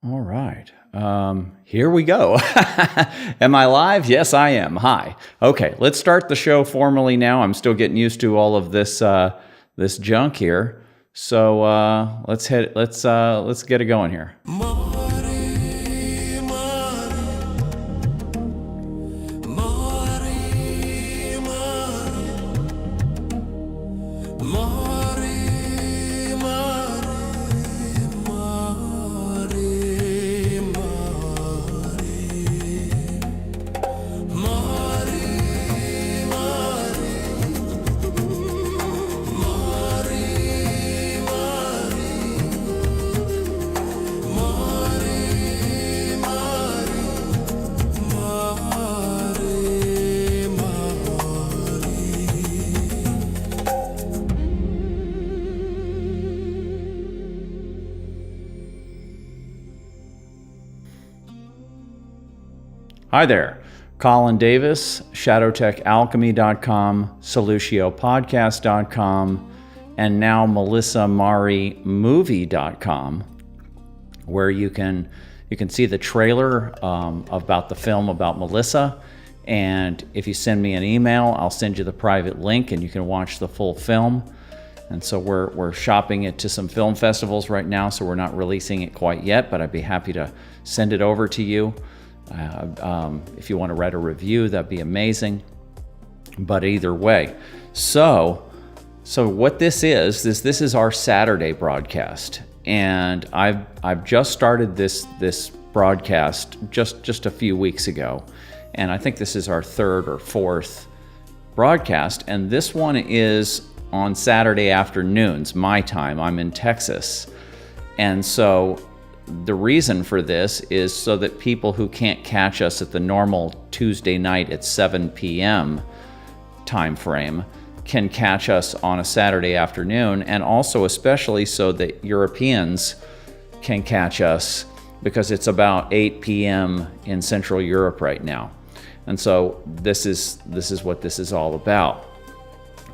All right. Here we go. Am I live? Yes, I am. Hi. Okay, let's start the show formally now. I'm still getting used to all of this this junk here. So let's get it going here. Hi there, Colin Davis, ShadowTechAlchemy.com, SolutioPodcast.com, and now MelissaMariMovie.com, where you can see the trailer about the film about Melissa. And if you send me an email, I'll send you the private link, and you can watch the full film. And so we're shopping it to some film festivals right now, so we're not releasing it quite yet, but I'd be happy to send it over to you. If you want to write a review, that'd be amazing. But either way, so what this is our Saturday broadcast, and I've just started this broadcast just a few weeks ago, and I think this is our third or fourth broadcast, and this one is on Saturday afternoons, my time. I'm in Texas, and so the reason for this is so that people who can't catch us at the normal Tuesday night at 7 p.m. time frame can catch us on a Saturday afternoon, and also especially so that Europeans can catch us because it's about 8 p.m. in Central Europe right now. And so this is what this is all about,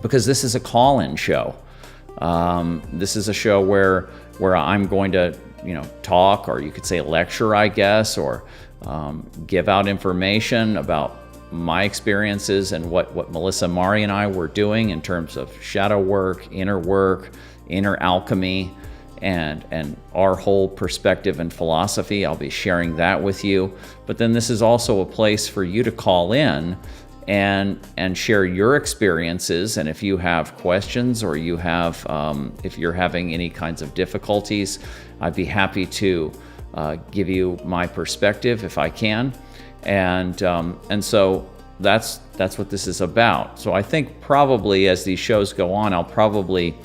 because this is a call-in show. This is a show where I'm going to talk, or you could say lecture, I guess, or give out information about my experiences and what Melissa, Mari, and I were doing in terms of shadow work, inner alchemy, and our whole perspective and philosophy. I'll be sharing that with you. But then this is also a place for you to call in and share your experiences, and if you have questions, or you have if you're having any kinds of difficulties, I'd be happy to give you my perspective if I can, and so that's what this is about. So I think probably as these shows go on, I'll probably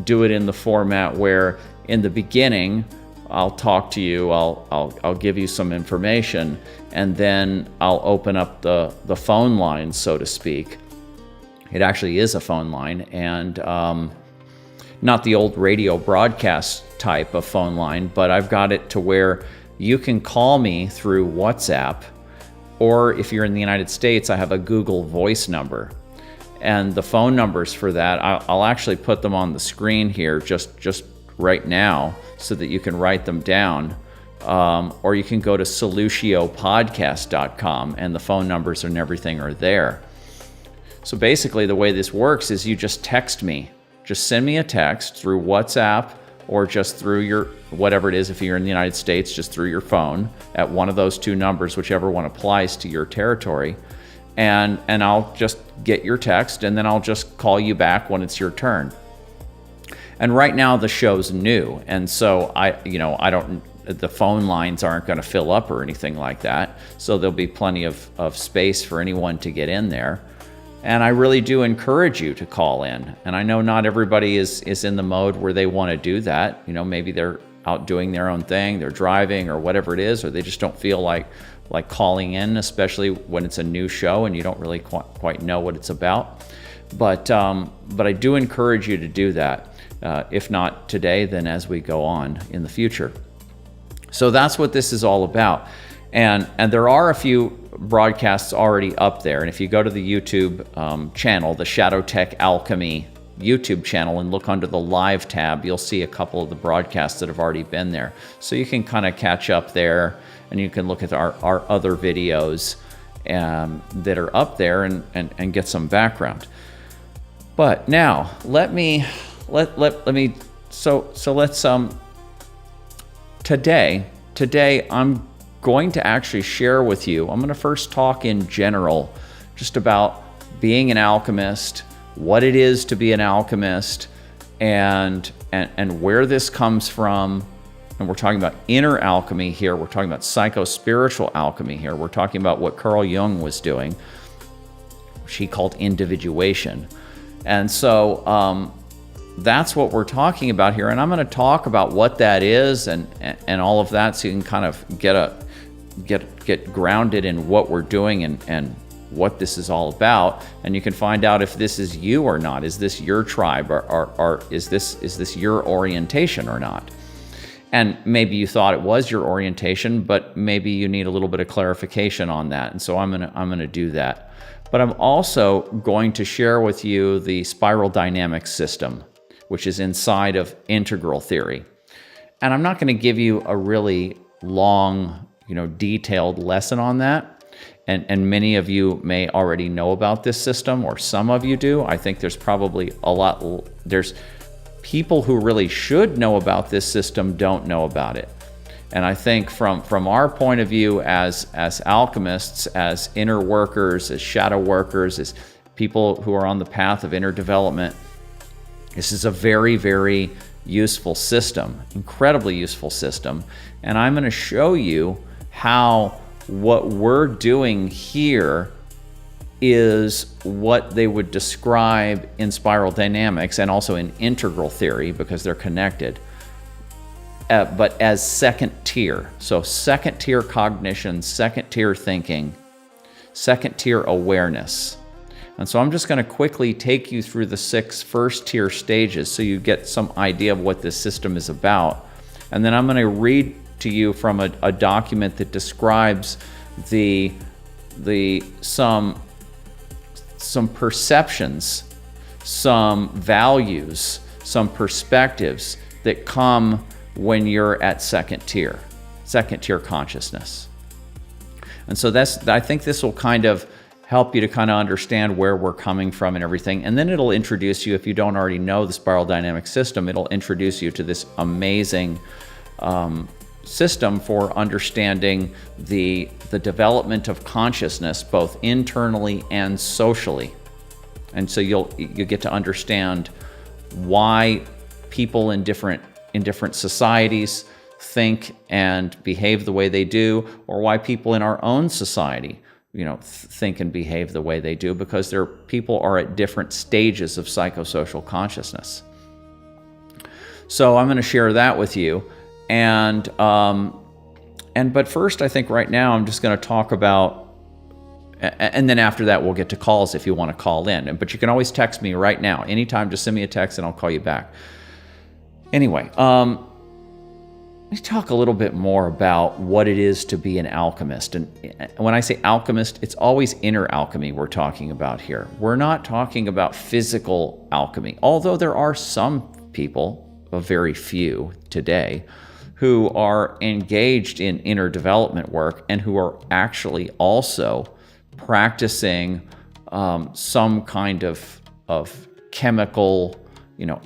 do it in the format where in the beginning I'll talk to you, I'll give you some information, and then I'll open up the phone line, so to speak. It actually is a phone line, and not the old radio broadcast type of phone line, but I've got it to where you can call me through WhatsApp, or if you're in the United States, I have a Google Voice number. And the phone numbers for that, I'll actually put them on the screen here just right now so that you can write them down. Or you can go to SolutioPodcast.com, and the phone numbers and everything are there. So basically the way this works is you just text me. Just send me a text through WhatsApp, or just through your, whatever it is, if you're in the United States, just through your phone at one of those two numbers, whichever one applies to your territory. And I'll just get your text, and then I'll just call you back when it's your turn. And right now the show's new, and so the phone lines aren't going to fill up or anything like that, so there'll be plenty of space for anyone to get in there. And I really do encourage you to call in. And I know not everybody is in the mode where they want to do that. Maybe they're out doing their own thing, they're driving or whatever it is, or they just don't feel like calling in, especially when it's a new show and you don't really quite know what it's about. But I do encourage you to do that. If not today, then as we go on in the future. So that's what this is all about. And there are a few broadcasts already up there. And if you go to the YouTube channel, the Shadow Tech Alchemy YouTube channel and look under the live tab, you'll see a couple of the broadcasts that have already been there. So you can kind of catch up there, and you can look at our other videos that are up there and get some background. But now let's today I'm going to actually share with you, I'm going to first talk in general just about being an alchemist, what it is to be an alchemist, and where this comes from. And we're talking about inner alchemy here. We're talking about psycho-spiritual alchemy here. We're talking about what Carl Jung was doing, which he called individuation. And so that's what we're talking about here. And I'm going to talk about what that is and all of that, so you can kind of get grounded in what we're doing and what this is all about. And you can find out if this is you or not. Is this your tribe, or is this your orientation or not? And maybe you thought it was your orientation, but maybe you need a little bit of clarification on that. And so I'm gonna do that. But I'm also going to share with you the spiral dynamics system, which is inside of integral theory. And I'm not going to give you a really long, detailed lesson on that. And many of you may already know about this system, or some of you do. I think there's probably there's people who really should know about this system don't know about it. And I think from our point of view as alchemists, as inner workers, as shadow workers, as people who are on the path of inner development, this is a very, very useful system, incredibly useful system. And I'm going to show you how what we're doing here is what they would describe in spiral dynamics and also in integral theory, because they're connected, but as second tier. So second tier cognition, second tier thinking, second tier awareness. And so I'm just going to quickly take you through the 6 first tier stages so you get some idea of what this system is about. And then I'm going to read to you from a document that describes some perceptions, some values, some perspectives that come when you're at second tier consciousness. And so I think this will kind of help you to kind of understand where we're coming from and everything. And then it'll introduce you, if you don't already know the spiral dynamic system, it'll introduce you to this amazing system for understanding the development of consciousness, both internally and socially. And so you get to understand why people in different societies think and behave the way they do, or why people in our own society think and behave the way they do, because people are at different stages of psychosocial consciousness. So I'm going to share that with you. But first, I think right now I'm just going to talk about, and then after that we'll get to calls if you want to call in. But you can always text me right now. Anytime, just send me a text and I'll call you back. Anyway, let me talk a little bit more about what it is to be an alchemist. And when I say alchemist, it's always inner alchemy we're talking about here. We're not talking about physical alchemy, although there are some people, a very few today, who are engaged in inner development work and who are actually also practicing some kind of chemical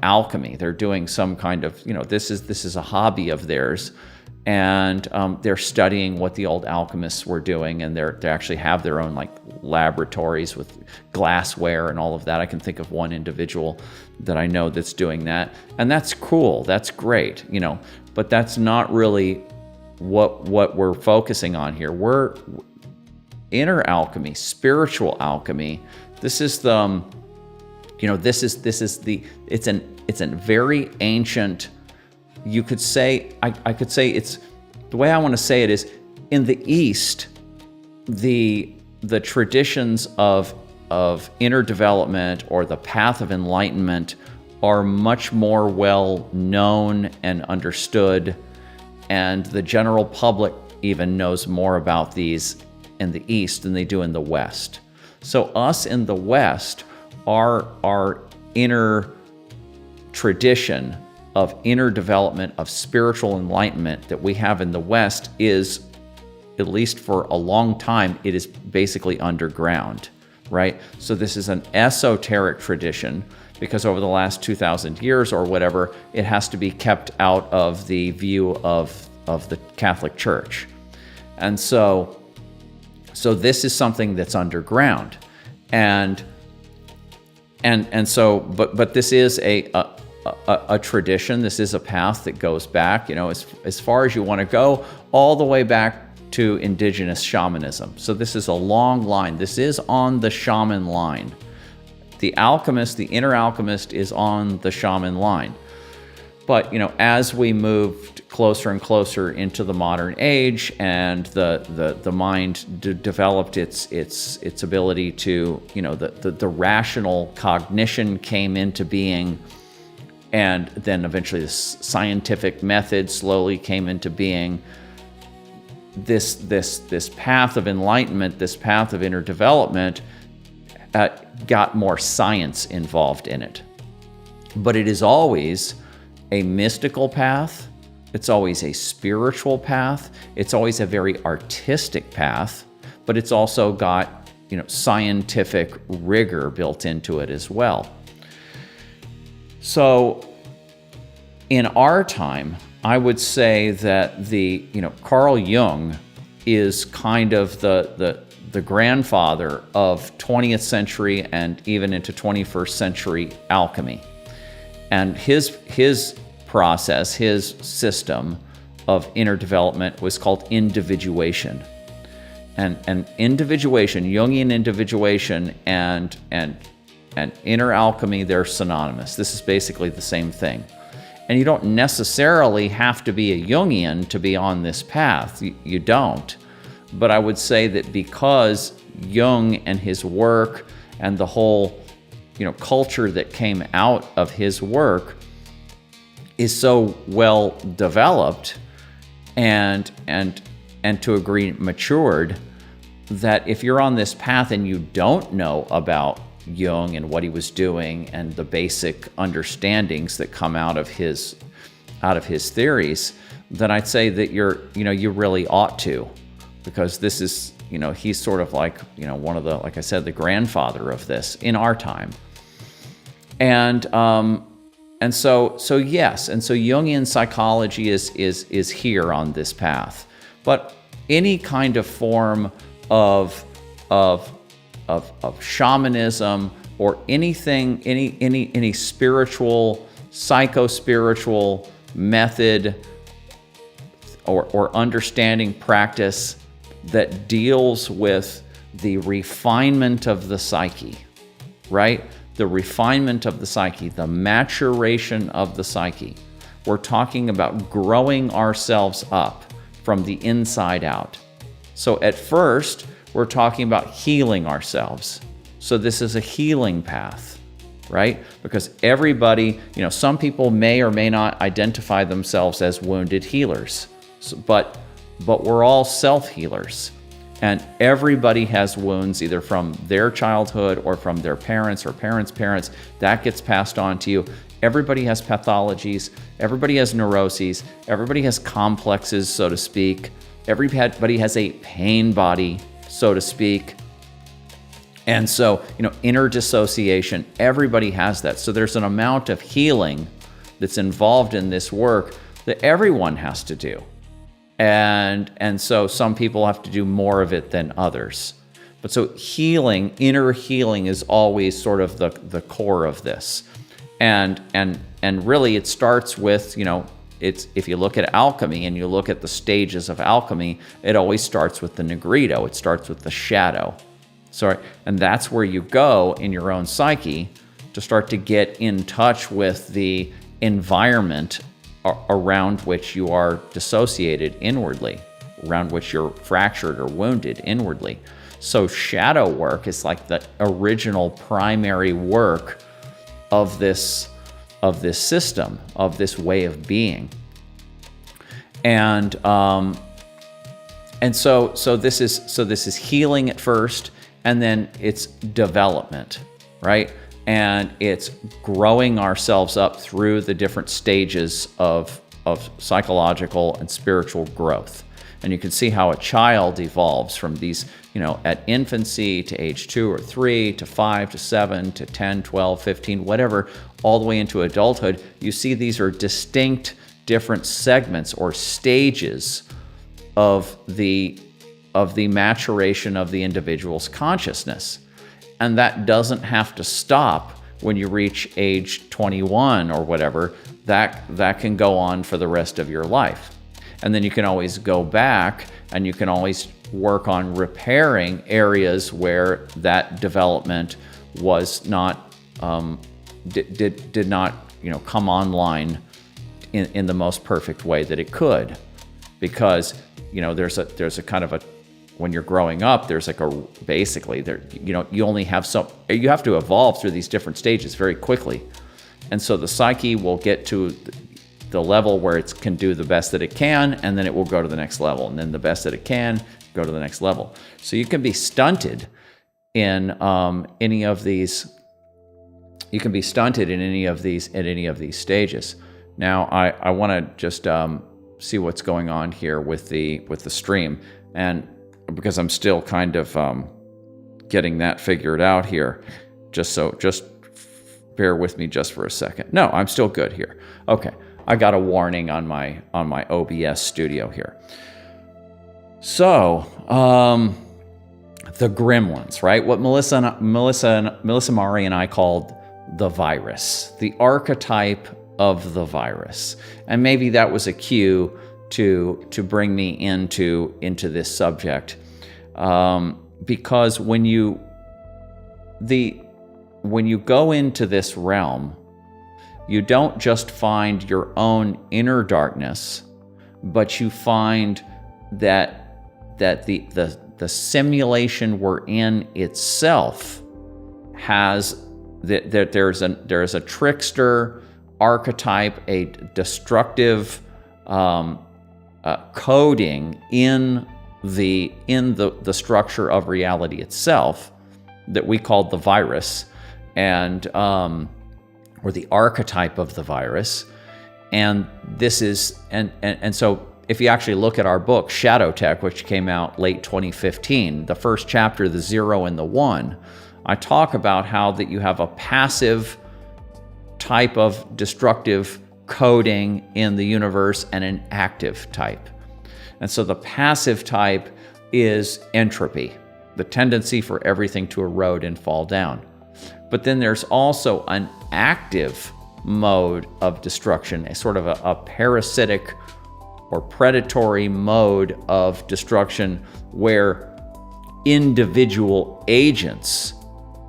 alchemy. They're doing some kind of, this is a hobby of theirs, and they're studying what the old alchemists were doing, and they actually have their own laboratories with glassware and all of that. I can think of one individual that I know that's doing that, and that's cool. That's great, but that's not really what we're focusing on here. We're inner alchemy, spiritual alchemy. This is the it's a very ancient, you could say, I could say it's, the way I want to say it is, in the East, the traditions of inner development or the path of enlightenment are much more well known and understood, and the general public even knows more about these in the East than they do in the West. So us in the West, our inner tradition of inner development, of spiritual enlightenment that we have in the West is, at least for a long time, it is basically underground, right? So this is an esoteric tradition because over the last 2,000 years or whatever, it has to be kept out of the view of the Catholic Church. And so this is something that's underground. And so, but this is a tradition. This is a path that goes back, as far as you want to go, all the way back to indigenous shamanism. So this is a long line. This is on the shaman line. The alchemist, the inner alchemist, is on the shaman line. But as we moved closer and closer into the modern age, and the mind developed its ability to, the rational cognition came into being, and then eventually the scientific method slowly came into being. This path of enlightenment, this path of inner development, got more science involved in it. But it is always a mystical path. It's always a spiritual path. It's always a very artistic path, but it's also got, scientific rigor built into it as well. So in our time, I would say that Carl Jung is kind of the grandfather of 20th century and even into 21st century alchemy. And his process, his system of inner development was called individuation. And individuation, Jungian individuation and inner alchemy, they're synonymous. This is basically the same thing. And you don't necessarily have to be a Jungian to be on this path. You don't. But I would say that because Jung and his work and the whole culture that came out of his work is so well developed and to a degree matured, that if you're on this path and you don't know about Jung and what he was doing and the basic understandings that come out of his theories, then I'd say that you really ought to, because this is, he's sort of like, one of the, like I said, the grandfather of this in our time. And so yes, and so Jungian psychology is here on this path. But any kind of form of shamanism or anything, any spiritual, psycho-spiritual method or understanding practice that deals with the refinement of the psyche, right? The refinement of the psyche, the maturation of the psyche. We're talking about growing ourselves up from the inside out. So at first, we're talking about healing ourselves. So this is a healing path, right? Because everybody, some people may or may not identify themselves as wounded healers, but we're all self-healers. And everybody has wounds either from their childhood or from their parents or parents' parents. That gets passed on to you. Everybody has pathologies. Everybody has neuroses. Everybody has complexes, so to speak. Everybody has a pain body, so to speak. And so, inner dissociation, everybody has that. So there's an amount of healing that's involved in this work that everyone has to do. And so some people have to do more of it than others. But so healing, inner healing, is always sort of the core of this. And really it starts with, it's, if you look at alchemy and you look at the stages of alchemy, it always starts with the negrito. It starts with the shadow. And that's where you go in your own psyche to start to get in touch with the environment around which you are dissociated inwardly, around which you're fractured or wounded inwardly. So shadow work is like the original primary work of this system, of this way of being. And so this is healing at first, and then it's development, right? and it's growing ourselves up through the different stages of psychological and spiritual growth. And you can see how a child evolves from these, at infancy to age 2 or 3 to 5 to 7 to 10, 12, 15, whatever, all the way into adulthood. You see these are distinct different segments or stages of the maturation of the individual's consciousness. And that doesn't have to stop when you reach age 21 or whatever. That can go on for the rest of your life. And then you can always go back and you can always work on repairing areas where that development was not, did not, come online in the most perfect way that it could. Because, there's a kind of a, when you're growing up, there's like basically there, you only have you have to evolve through these different stages very quickly. And so the psyche will get to the level where it can do the best that it can, and then it will go to the next level, and then the best that it can go to the next level. So you can be stunted in any of these. You can be stunted in any of these stages. Now I want to just see what's going on here with the stream, and because I'm still kind of getting that figured out here, just bear with me just for a second. No, I'm still good here. Okay. I got a warning on my OBS studio here. So, the gremlins, right? What Melissa Mari and I called the virus, the archetype of the virus. And maybe that was a cue to bring me into this subject. Because when you go into this realm, you don't just find your own inner darkness, but you find that the simulation we're in itself has that there's a trickster archetype, a destructive coding in the structure of reality itself that we called the virus, and or the archetype of the virus. And this is, and so if you actually look at our book, Shadow Tech, which came out late 2015, the first chapter, the 0 and the 1, I talk about how that you have a passive type of destructive coding in the universe and an active type. And so the passive type is entropy, the tendency for everything to erode and fall down. But then there's also an active mode of destruction, a sort of a parasitic or predatory mode of destruction where individual agents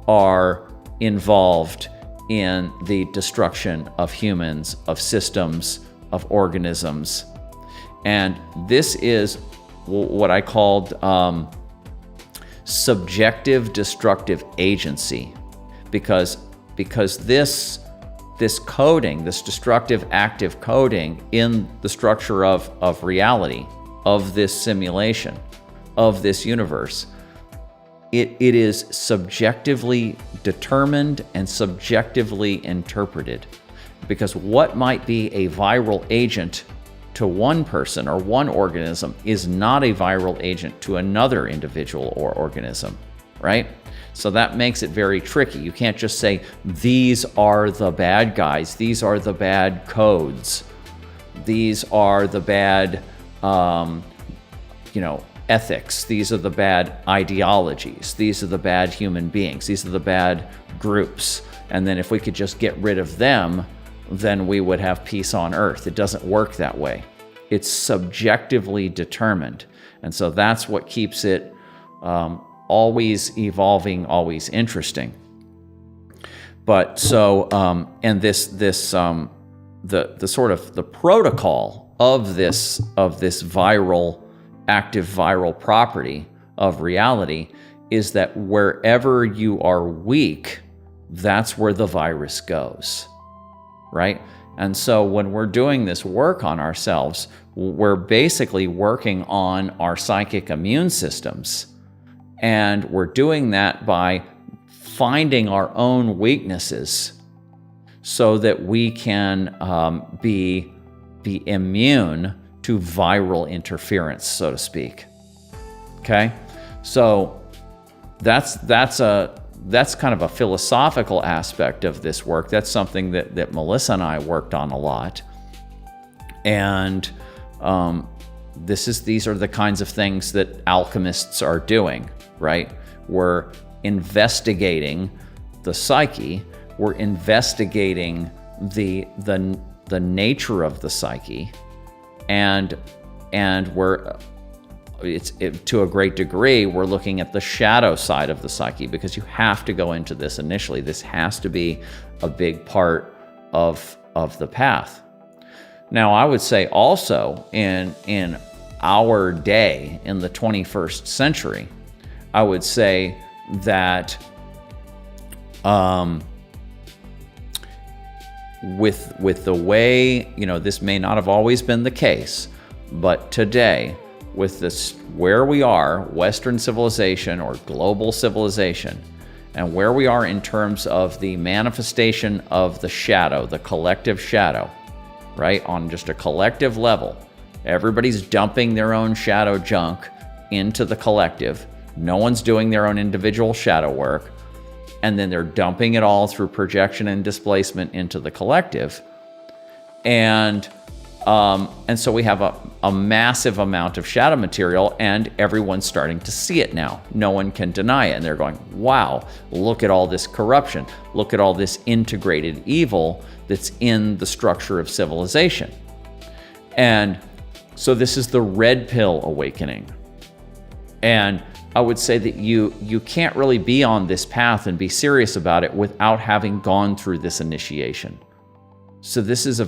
are involved in the destruction of humans, of systems, of organisms. And this is what I called subjective destructive agency. Because this coding, this destructive active coding in the structure of reality, of this simulation, of this universe, it is subjectively determined and subjectively interpreted. Because what might be a viral agent to one person or one organism is not a viral agent to another individual or organism, right? So that makes it very tricky. You can't just say, these are the bad guys, these are the bad codes, these are the bad, ethics, these are the bad ideologies, these are the bad human beings, these are the bad groups. And then if we could just get rid of them, then we would have peace on earth. It doesn't work that way. It's subjectively determined. And so that's what keeps it always evolving, always interesting. But so, and the sort of the protocol of this active viral property of reality is that wherever you are weak, that's where the virus goes, right? And so when we're doing this work on ourselves, we're basically working on our psychic immune systems. And we're doing that by finding our own weaknesses so that we can be immune to viral interference, so to speak. Okay, so that's kind of a philosophical aspect of this work. That's something that Melissa and I worked on a lot, and these are the kinds of things that alchemists are doing, right? We're investigating the psyche. We're investigating the nature of the psyche, and to a great degree, we're looking at the shadow side of the psyche, because you have to go into this initially. This has to be a big part of the path. Now, I would say also in our day, in the 21st century, I would say that with the way, this may not have always been the case, but today, with this, where we are, Western civilization or global civilization, and where we are in terms of the manifestation of the shadow, the collective shadow, right? On just a collective level, everybody's dumping their own shadow junk into the collective. No one's doing their own individual shadow work. And then they're dumping it all through projection and displacement into the collective. And so we have a massive amount of shadow material, and everyone's starting to see it now. No one can deny it. And they're going, wow, look at all this corruption. Look at all this integrated evil that's in the structure of civilization. And so this is the red pill awakening. And I would say that you can't really be on this path and be serious about it without having gone through this initiation. So this is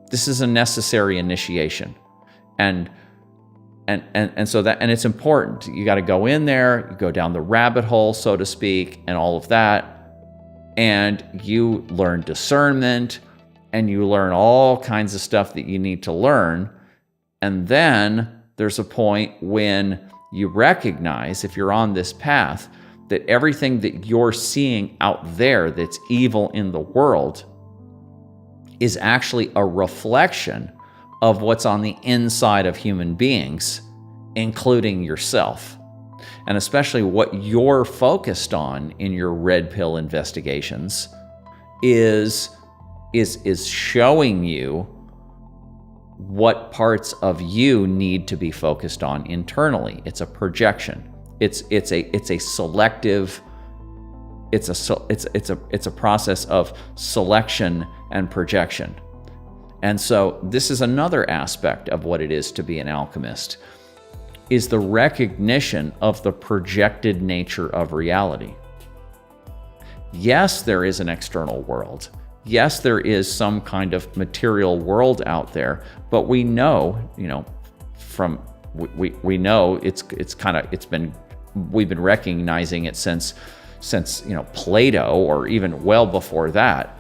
this is a necessary initiation, and so that, and it's important. You got to go in there, you go down the rabbit hole, so to speak, and all of that, and you learn discernment, and you learn all kinds of stuff that you need to learn, and then there's a point when you recognize, if you're on this path, that everything that you're seeing out there that's evil in the world is actually a reflection of what's on the inside of human beings, including yourself. And especially what you're focused on in your red pill investigations is showing you what parts of you need to be focused on internally. It's a projection. It's a selective. It's a process of selection and projection. And so this is another aspect of what it is to be an alchemist, is the recognition of the projected nature of reality. Yes, there is an external world. Yes, there is some kind of material world out there, but we know, we've been recognizing it since Plato, or even well before that.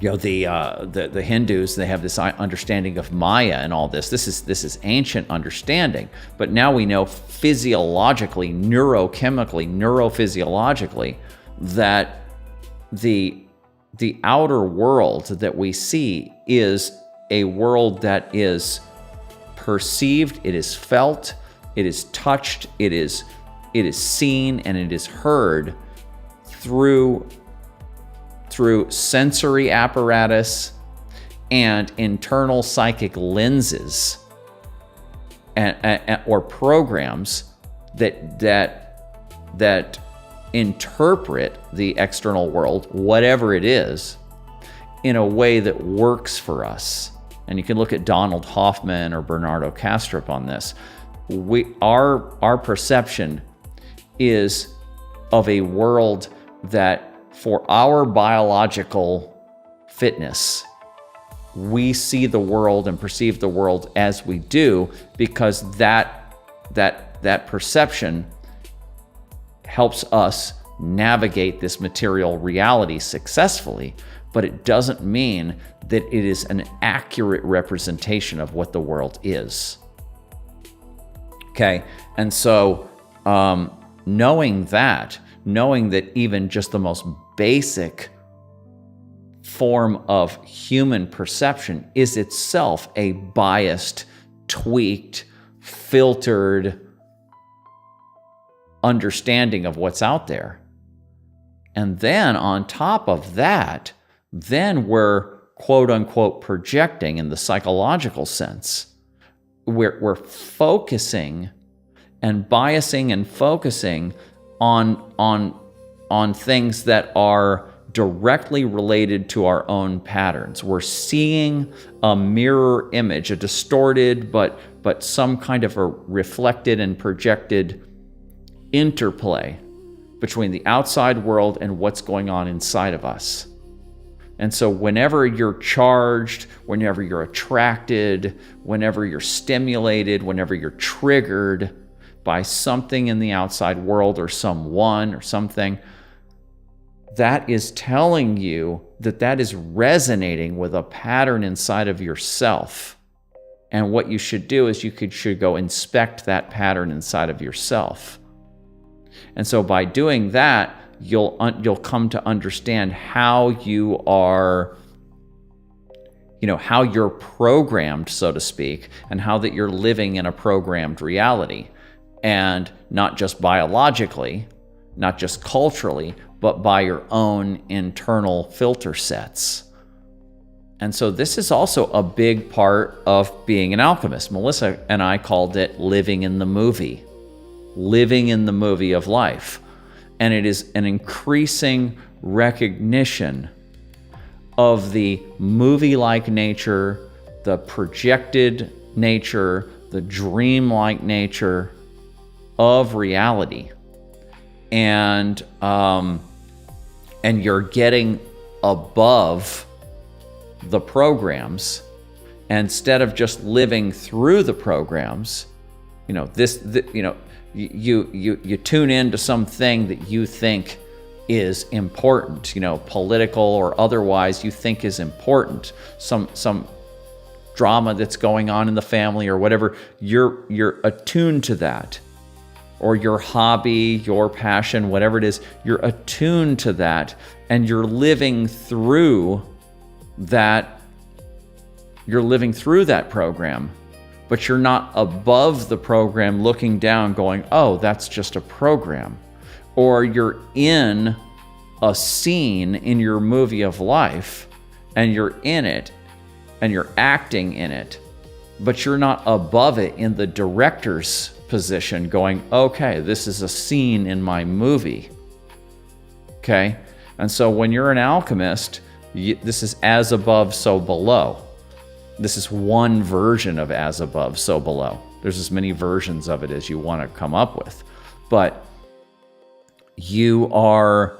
The Hindus, they have this understanding of Maya and all this. This is ancient understanding, but now we know physiologically, neurochemically, neurophysiologically, that the outer world that we see is a world that is perceived, it is felt, it is touched, it is seen, and it is heard through sensory apparatus and internal psychic lenses or programs that interpret the external world, whatever it is, in a way that works for us. And you can look at Donald Hoffman or Bernardo Kastrup on this. Our perception is of a world that, for our biological fitness, we see the world and perceive the world as we do, because that perception helps us navigate this material reality successfully, but it doesn't mean that it is an accurate representation of what the world is. Okay, and so knowing that even just the most basic form of human perception is itself a biased, tweaked, filtered understanding of what's out there. And then on top of that, then we're quote unquote projecting in the psychological sense. We're focusing and biasing and focusing on things that are directly related to our own patterns. We're seeing a mirror image, a distorted but some kind of a reflected and projected interplay between the outside world and what's going on inside of us. And so whenever you're charged, whenever you're attracted, whenever you're stimulated, whenever you're triggered by something in the outside world or someone or something, that is telling you that is resonating with a pattern inside of yourself. And what you should do is you should go inspect that pattern inside of yourself. And so by doing that, you'll come to understand how you are, how you're programmed, so to speak, and how that you're living in a programmed reality. And not just biologically, not just culturally, but by your own internal filter sets. And so this is also a big part of being an alchemist. Melissa and I called it living in the movie of life. And it is an increasing recognition of the movie-like nature, the projected nature, the dream-like nature of reality. And you're getting above the programs instead of just living through the programs. You tune into something that you think is important, political or otherwise, you think is important, some drama that's going on in the family or whatever. You're attuned to that, or your hobby, your passion, whatever it is, you're attuned to that, and you're living through that. You're living through that program. But you're not above the program looking down going, oh, that's just a program. Or you're in a scene in your movie of life, and you're in it, and you're acting in it, but you're not above it in the director's position going, okay, this is a scene in my movie. Okay? And so when you're an alchemist, this is as above, so below. This is one version of as above, so below. There's as many versions of it as you want to come up with. But you're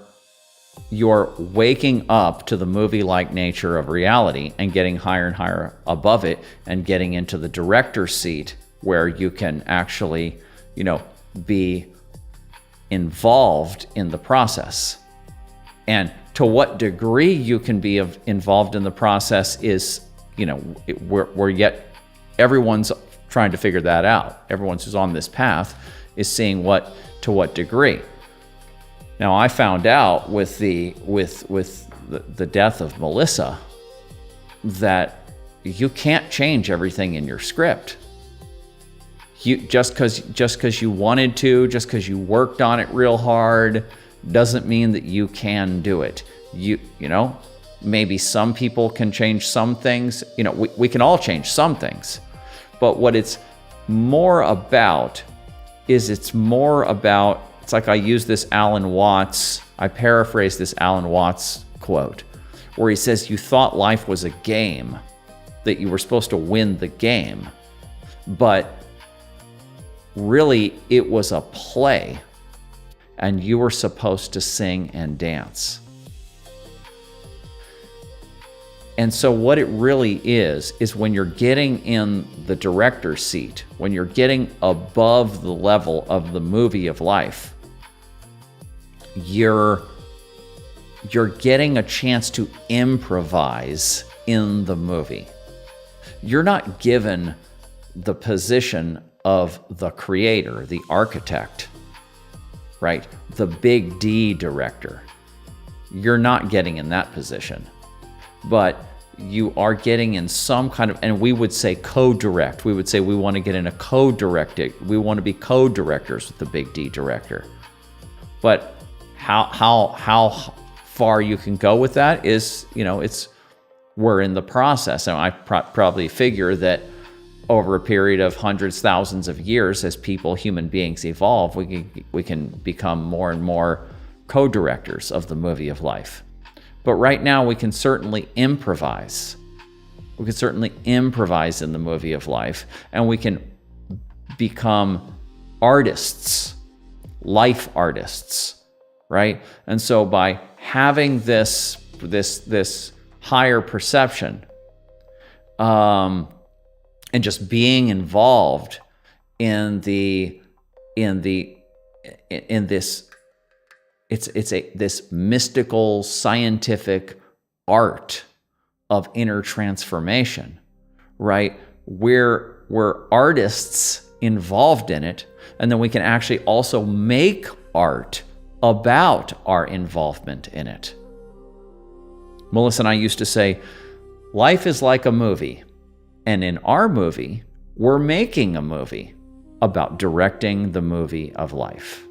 waking up to the movie-like nature of reality and getting higher and higher above it and getting into the director's seat where you can actually, be involved in the process. And to what degree you can be involved in the process is, we're yet, everyone's trying to figure that out. Everyone who's on this path is seeing to what degree. Now, I found out with the death of Melissa that you can't change everything in your script. Just because you wanted to, just because you worked on it real hard, doesn't mean that you can do it. Maybe some people can change some things. We can all change some things. But what it's more about is it's like I use this I paraphrase this Alan Watts quote, where he says, you thought life was a game, that you were supposed to win the game. But really, it was a play, and you were supposed to sing and dance. And so what it really is when you're getting in the director's seat, when you're getting above the level of the movie of life, you're getting a chance to improvise in the movie. You're not given the position of the creator, the architect. right? The big D director. You're not getting in that position, but you are getting in some kind of, and we would say co-direct. We would say we want to get in a co-directing. We want to be co-directors with the big D director. But how far you can go with that is, we're in the process. And I probably figure that over a period of hundreds, thousands of years, as human beings evolve, we can become more and more co-directors of the movie of life. But right now, we can certainly improvise. We can certainly improvise in the movie of life, and we can become artists, life artists, right? And so by having this higher perception, and just being involved in this this mystical scientific art of inner transformation, right? We're artists involved in it, and then we can actually also make art about our involvement in it. Melissa and I used to say, life is like a movie, and in our movie, we're making a movie about directing the movie of life.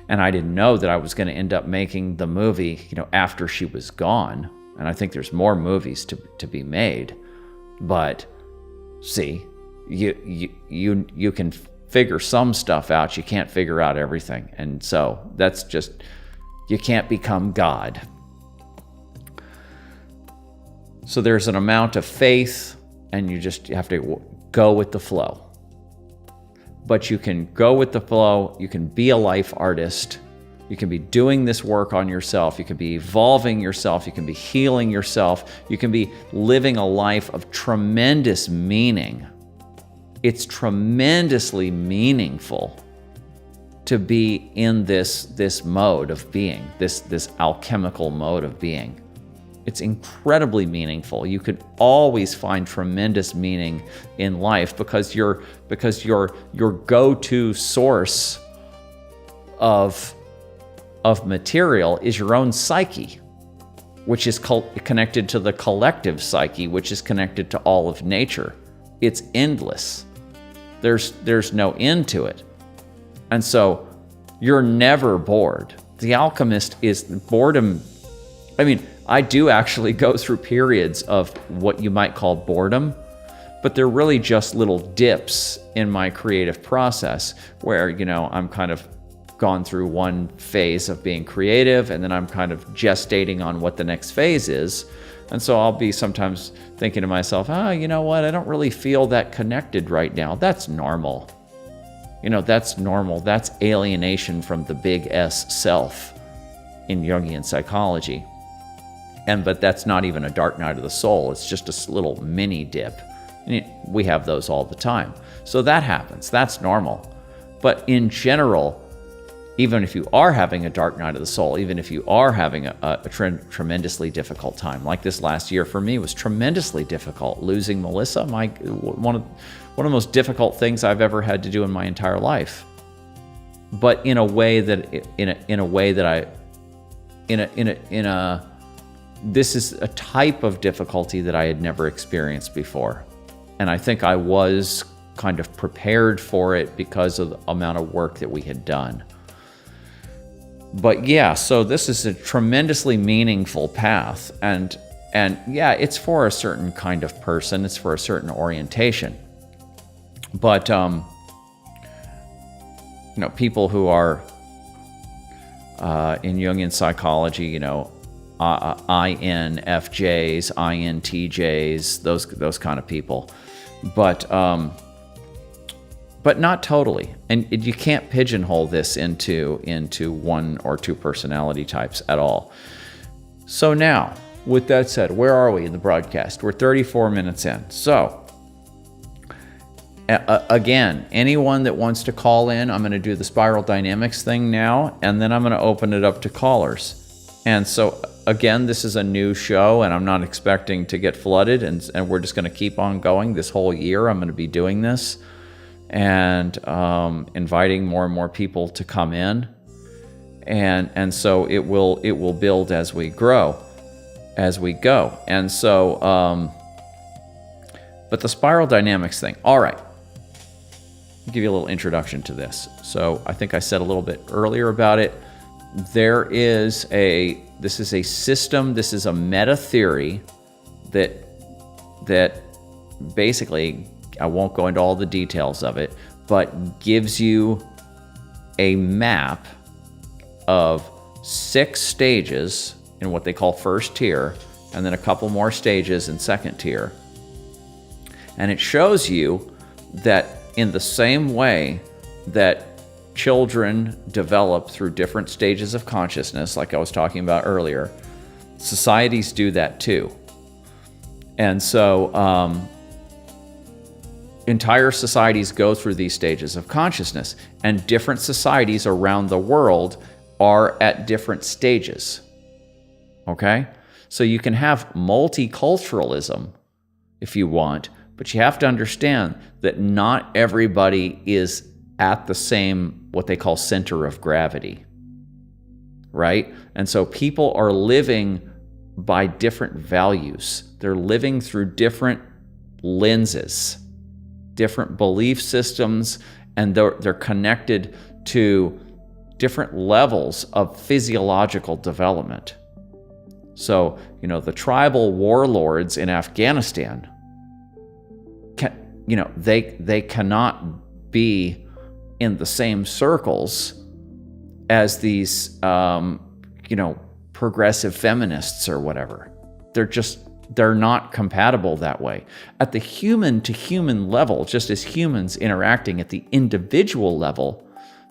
And I didn't know that I was going to end up making the movie, after she was gone. And I think there's more movies to be made. But see, you can figure some stuff out. You can't figure out everything. And so that's just, you can't become God. So there's an amount of faith, and you have to go with the flow. But you can go with the flow. You can be a life artist. You can be doing this work on yourself. You can be evolving yourself. You can be healing yourself. You can be living a life of tremendous meaning. It's tremendously meaningful to be in this mode of being, this alchemical mode of being. It's incredibly meaningful. You could always find tremendous meaning in life because your go-to source of material is your own psyche, which is connected to the collective psyche, which is connected to all of nature. It's endless. There's no end to it. And so you're never bored. The alchemist is boredom. I do actually go through periods of what you might call boredom, but they're really just little dips in my creative process where, I'm kind of gone through one phase of being creative, and then I'm kind of gestating on what the next phase is. And so I'll be sometimes thinking to myself, you know what? I don't really feel that connected right now. That's normal. That's normal. That's alienation from the big S self in Jungian psychology. But that's not even a dark night of the soul. It's just a little mini dip. And we have those all the time. So that happens. That's normal. But in general, even if you are having a dark night of the soul, even if you are having a tremendously difficult time, like this last year for me was tremendously difficult. Losing Melissa, one of the most difficult things I've ever had to do in my entire life. But in a way that this is a type of difficulty that I had never experienced before. And I think I was kind of prepared for it because of the amount of work that we had done. But yeah, so this is a tremendously meaningful path. And yeah, it's for a certain kind of person. It's for a certain orientation. But, people who are in Jungian psychology, INFJs, INTJs, those kind of people, but not totally. And you can't pigeonhole this into one or two personality types at all. So now, with that said, where are we in the broadcast? We're 34 minutes in. So again, anyone that wants to call in, I'm going to do the spiral dynamics thing now, and then I'm going to open it up to callers. And so, again, this is a new show, and I'm not expecting to get flooded, and we're just going to keep on going this whole year. I'm going to be doing this. and inviting more and more people to come in. And so it will build as we go. And so, but the spiral dynamics thing, all right. I'll give you a little introduction to this. So I think I said a little bit earlier about it. This is a system, this is a meta theory that basically, I won't go into all the details of it, but gives you a map of 6 stages in what they call first tier, and then a couple more stages in second tier. And it shows you that in the same way that children develop through different stages of consciousness, like I was talking about earlier, societies do that too. And so entire societies go through these stages of consciousness, and different societies around the world are at different stages. Okay? So you can have multiculturalism if you want, but you have to understand that not everybody is at the same, what they call center of gravity, right? And so people are living by different values. They're living through different lenses, different belief systems, and they're connected to different levels of physiological development. So, the tribal warlords in Afghanistan, they cannot be in the same circles as these, progressive feminists or whatever. They're not compatible that way. At the human to human level, just as humans interacting at the individual level,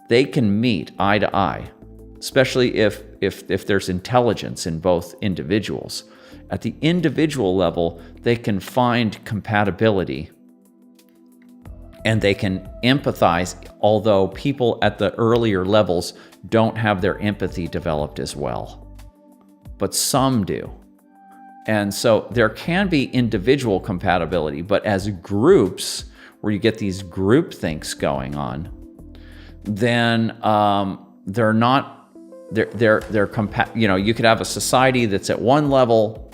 they can meet eye to eye, especially if there's intelligence in both individuals. At the individual level, they can find compatibility and they can empathize, although people at the earlier levels don't have their empathy developed as well. But some do. And so there can be individual compatibility, but as groups, where you get these group thinks going on, then they're not, you could have a society that's at one level,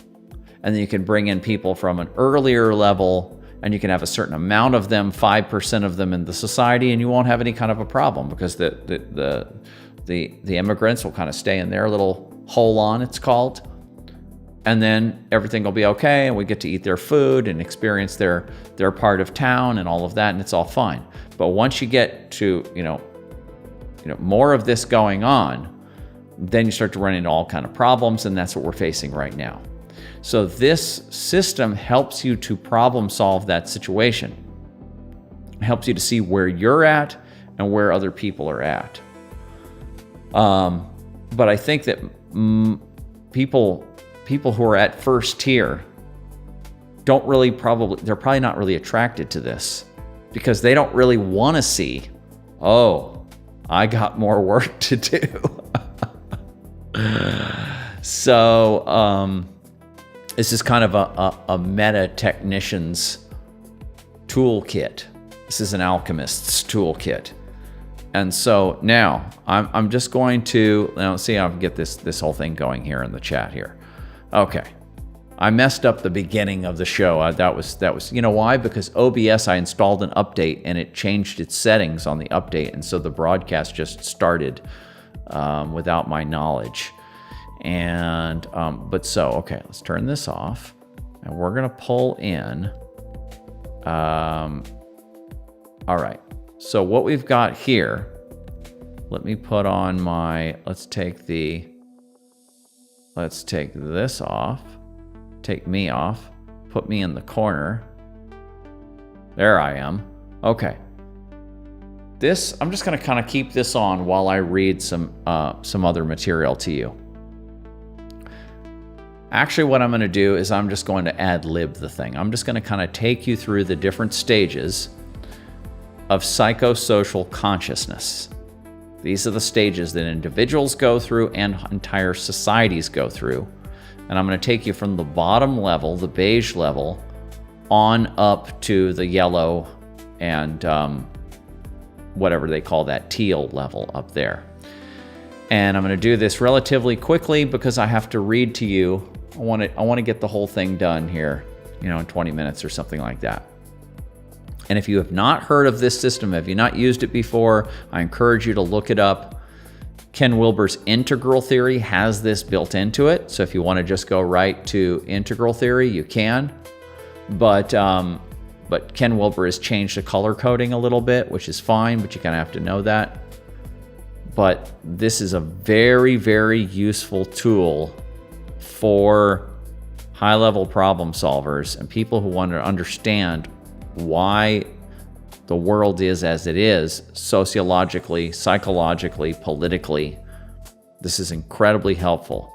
and then you can bring in people from an earlier level, and you can have a certain amount of them, 5% of them in the society, and you won't have any kind of a problem because the immigrants will kind of stay in their little hole on, it's called. And then everything will be okay, and we get to eat their food and experience their part of town and all of that, and it's all fine. But once you get to, more of this going on, then you start to run into all kind of problems, and that's what we're facing right now. So this system helps you to problem solve that situation. It helps you to see where you're at and where other people are at. But I think that people who are at first tier they're probably not really attracted to this because they don't really want to see, I got more work to do. So this is kind of a meta technician's toolkit. This is an alchemist's toolkit. And so now I'm just going to, see how I can get this whole thing going here in the chat here. Okay. I messed up the beginning of the show. That was why? Because OBS, I installed an update and it changed its settings on the update. And so the broadcast just started without my knowledge. And, okay, let's turn this off and we're going to pull in. All right. So what we've got here, let me put on let's take this off, take me off, put me in the corner. There I am. Okay. I'm just going to kind of keep this on while I read some other material to you. Actually, what I'm going to do is I'm just going to ad-lib the thing. I'm just going to kind of take you through the different stages of psychosocial consciousness. These are the stages that individuals go through and entire societies go through. And I'm going to take you from the bottom level, the beige level, on up to the yellow and whatever they call that teal level up there. And I'm going to do this relatively quickly because I have to read to you. I want to get the whole thing done here, in 20 minutes or something like that. And if you have not heard of this system, have you not used it before, I encourage you to look it up. Ken Wilber's integral theory has this built into it. So if you want to just go right to integral theory, you can. But Ken Wilber has changed the color coding a little bit, which is fine, but you kind of have to know that. But this is a very, very useful tool for high-level problem solvers and people who want to understand why the world is as it is, sociologically, psychologically, politically. This is incredibly helpful.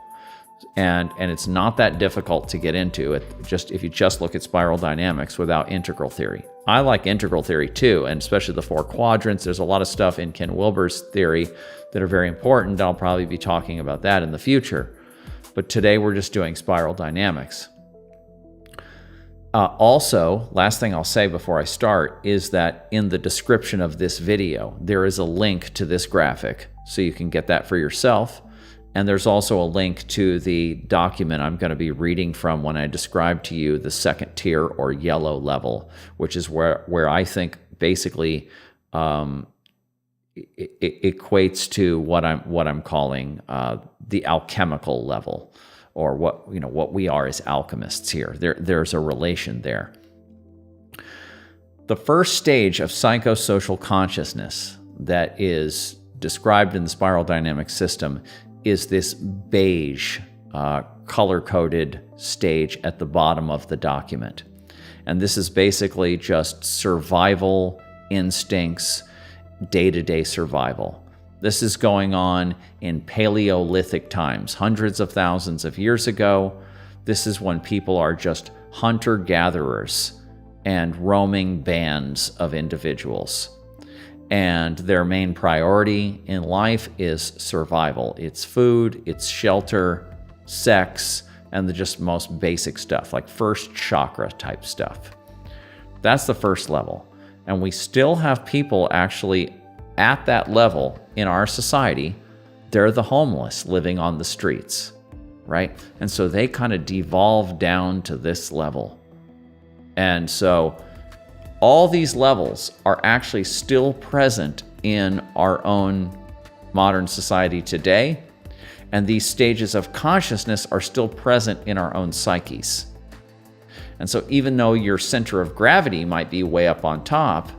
And it's not that difficult to get into it, just if you just look at spiral dynamics without integral theory. I like integral theory too, and especially the 4 quadrants. There's a lot of stuff in Ken Wilber's theory that are very important. I'll probably be talking about that in the future. But today we're just doing spiral dynamics. Also, last thing I'll say before I start is that in the description of this video, there is a link to this graphic, so you can get that for yourself. And there's also a link to the document I'm going to be reading from when I describe to you the second tier or yellow level, which is where I think basically it equates to what I'm calling the alchemical level, or what we are as alchemists here. There's a relation there. The first stage of psychosocial consciousness that is described in the spiral dynamic system is this beige color-coded stage at the bottom of the document. And this is basically just survival instincts, day-to-day survival. This is going on in Paleolithic times, hundreds of thousands of years ago. This is when people are just hunter-gatherers and roaming bands of individuals. And their main priority in life is survival. It's food, it's shelter, sex, and the just most basic stuff, like first chakra type stuff. That's the first level. And we still have people actually at that level in our society. They're the homeless living on the streets, right? And so they kind of devolve down to this level. And so all these levels are actually still present in our own modern society today, and these stages of consciousness are still present in our own psyches. And so even though your center of gravity might be way up on top,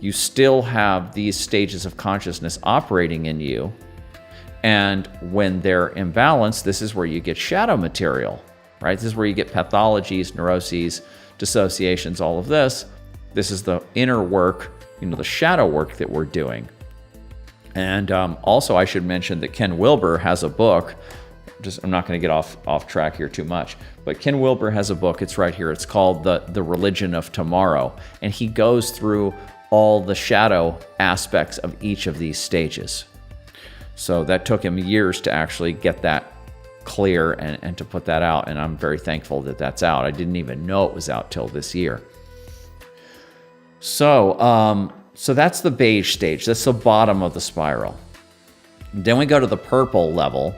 you still have these stages of consciousness operating in you, and when they're imbalanced, this is where you get shadow material, right? This is where you get pathologies, neuroses, dissociations, all of this. This is the inner work, the shadow work that we're doing. And also, I should mention that Ken Wilber has a book. I'm not going to get off track here too much, but Ken Wilber has a book. It's right here. It's called The Religion of Tomorrow. And he goes through all the shadow aspects of each of these stages. So that took him years to actually get that clear and to put that out. And I'm very thankful that that's out. I didn't even know it was out till this year. So that's the beige stage. That's the bottom of the spiral. Then we go to the purple level,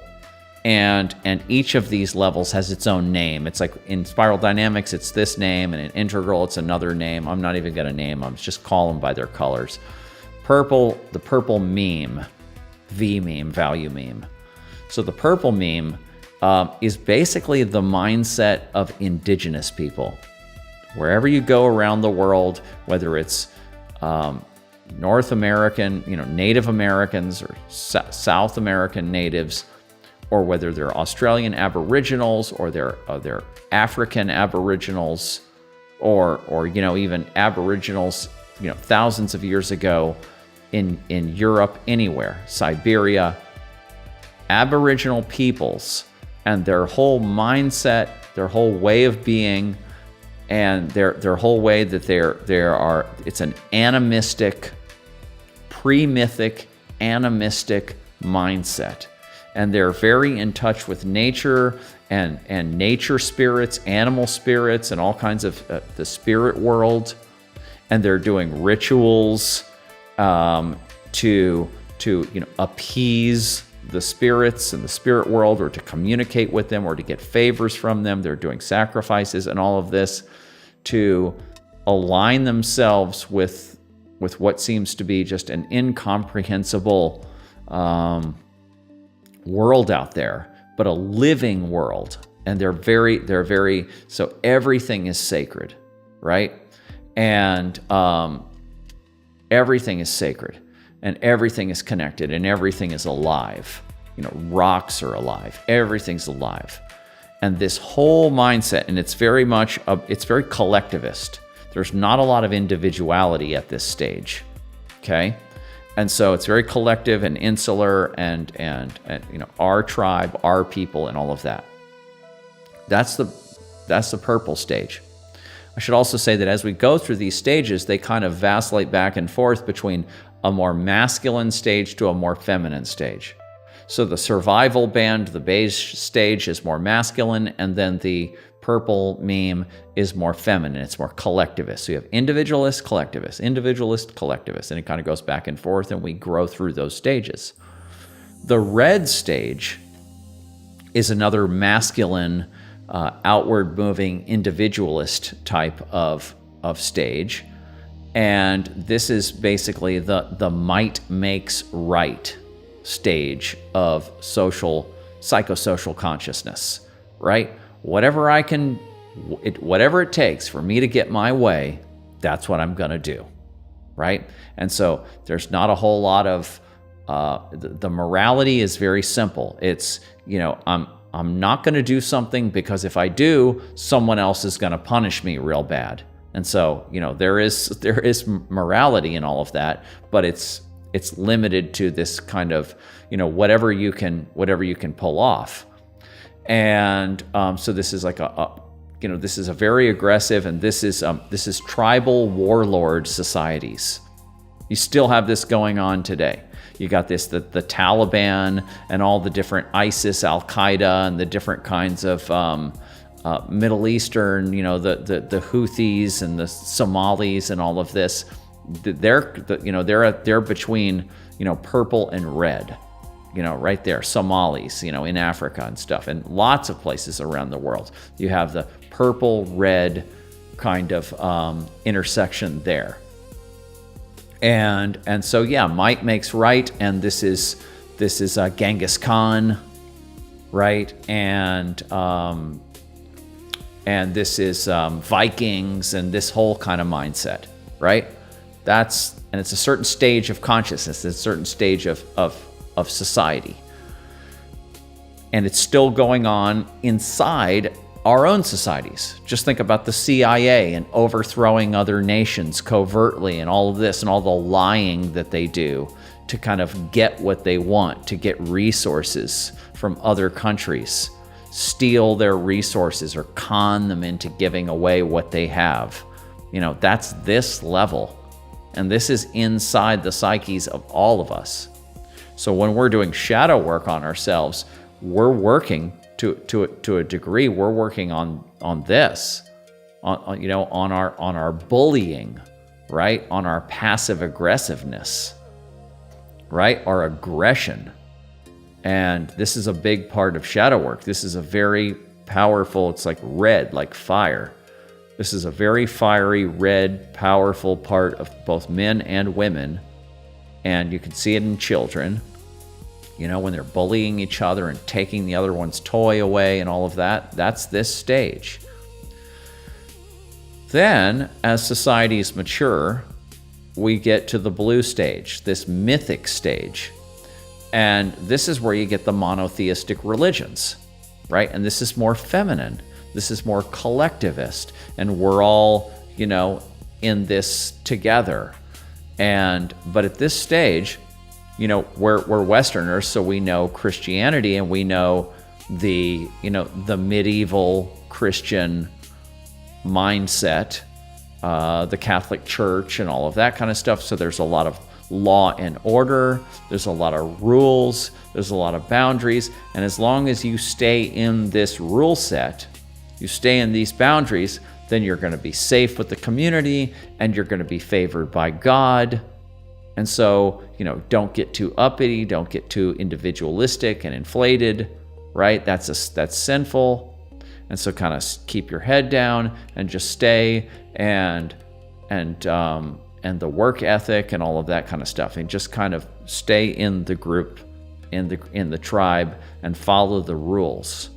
and each of these levels has its own name. It's like in spiral dynamics, it's this name, and in integral, it's another name. I'm not even going to name them. Just call them by their colors. Purple, the purple meme, V meme, value meme. So the purple meme is basically the mindset of indigenous people. Wherever you go around the world, whether it's North American, Native Americans, or South American natives, or whether they're Australian Aboriginals, or they're African Aboriginals, or even Aboriginals, thousands of years ago in Europe, anywhere, Siberia, Aboriginal peoples, and their whole mindset, their whole way of being, and their whole way that it's an animistic, pre-mythic, animistic mindset. And they're very in touch with nature and nature spirits, animal spirits, and all kinds of the spirit world. And they're doing rituals to appease the spirits in the spirit world, or to communicate with them, or to get favors from them. They're doing sacrifices and all of this to align themselves with what seems to be just an incomprehensible world out there, but a living world. And they're very, so everything is sacred, right? And everything is sacred, and everything is connected, and everything is alive. Rocks are alive. Everything's alive. And this whole mindset, and it's very collectivist. There's not a lot of individuality at this stage, okay? And so it's very collective and insular, and our tribe, our people, and all of that. That's the purple stage. I should also say that as we go through these stages, they kind of vacillate back and forth between a more masculine stage to a more feminine stage. So the survival band, the beige stage, is more masculine, and then the purple meme is more feminine. It's more collectivist. So you have individualist, collectivist, and it kind of goes back and forth, and we grow through those stages. The red stage is another masculine, outward-moving, individualist type of stage. And this is basically the might makes right stage of psychosocial consciousness, right? Whatever it takes for me to get my way, that's what I'm going to do, right? And so there's not a whole lot of, the morality is very simple. It's, I'm not going to do something because if I do, someone else is going to punish me real bad. And so, there is morality in all of that, but it's limited to this kind of, whatever you can pull off. And so this is like this is a very aggressive, and this is tribal warlord societies. You still have this going on today. You got the Taliban and all the different ISIS, Al Qaeda, and the different kinds of Middle Eastern, the Houthis and the Somalis and all of this. They're between purple and red, right there. Somalis, in Africa and stuff, and lots of places around the world. You have the purple red kind of intersection there. And so might makes right, and this is Genghis Khan, right? And this is Vikings, and this whole kind of mindset, right? And it's a certain stage of consciousness, it's a certain stage of society. And it's still going on inside our own societies. Just think about the CIA and overthrowing other nations covertly, and all of this, and all the lying that they do to kind of get what they want, to get resources from other countries, steal their resources or con them into giving away what they have. That's this level. And this is inside the psyches of all of us. So when we're doing shadow work on ourselves, we're working to a degree. We're working on this, on our bullying, right? On our passive aggressiveness, right? Our aggression. And this is a big part of shadow work. This is a very powerful, it's like red, like fire. This is a very fiery, red, powerful part of both men and women. And you can see it in children, when they're bullying each other and taking the other one's toy away and all of that. That's this stage. Then, as societies mature, we get to the blue stage, this mythic stage. And this is where you get the monotheistic religions, right? And this is more feminine. This is more collectivist. And we're all, in this together. But at this stage, we're Westerners, so we know Christianity, and we know the medieval Christian mindset, the Catholic Church and all of that kind of stuff. So there's a lot of law and order, there's a lot of rules, there's a lot of boundaries. And as long as you stay in this rule set, you stay in these boundaries, then you're going to be safe with the community, and you're going to be favored by God, And so, don't get too uppity, don't get too individualistic and inflated, right? That's sinful. And so kind of keep your head down and just stay, and the work ethic and all of that kind of stuff, and just kind of stay in the group, in the tribe, and follow the rules.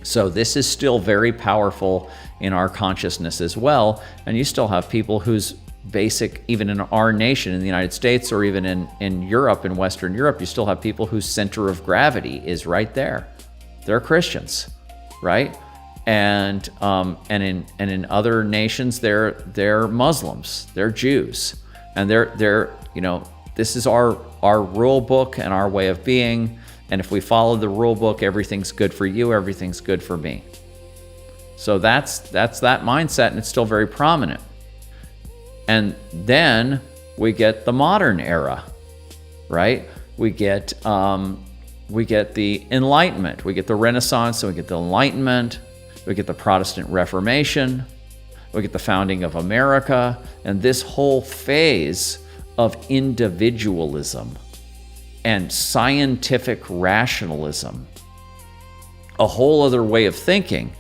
So this is still very powerful in our consciousness as well. And you still have people whose basic, even in our nation, in the United States, or even in Europe, in Western Europe, you still have people whose center of gravity is right there. They're Christians, right? And in other nations, they're Muslims, they're Jews, and they're this is our rule book and our way of being. And if we follow the rule book, everything's good for you, everything's good for me. So that's that mindset, and it's still very prominent. And then we get the modern era, right? We get the Enlightenment, we get the Renaissance, and we get the Enlightenment, we get the Protestant Reformation, we get the founding of America, and this whole phase of individualism and scientific rationalism, a whole other way of thinking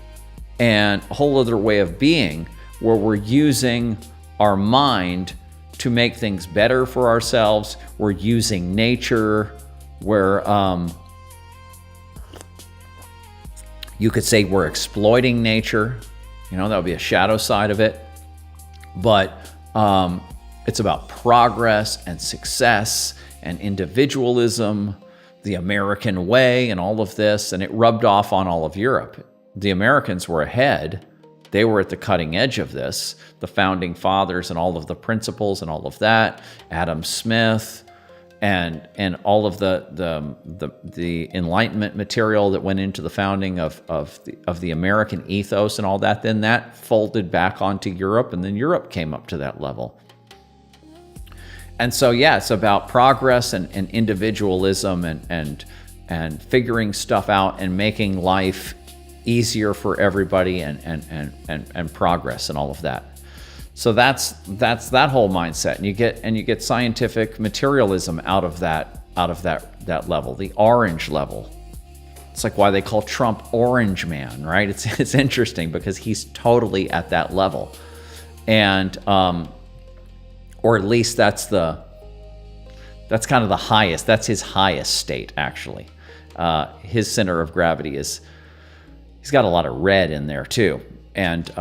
and a whole other way of being, where we're using our mind to make things better for ourselves. We're using nature, where you could say we're exploiting nature. That would be a shadow side of it. But it's about progress and success and individualism, the American way, and all of this, and it rubbed off on all of Europe. The Americans were ahead. They were at the cutting edge of this, the founding fathers and all of the principles and all of that, Adam Smith, and all of the Enlightenment material that went into the founding of the American ethos and all that. Then that folded back onto Europe, and then Europe came up to that level. And so, it's about progress and individualism and figuring stuff out and making life easier for everybody, and progress and all of that. So that's that whole mindset, and you get scientific materialism out of that level, the orange level. It's like why they call Trump Orange Man, right? It's interesting because he's totally at that level, and or at least that's kind of the highest. That's his highest state, actually. His center of gravity he's got a lot of red in there too, and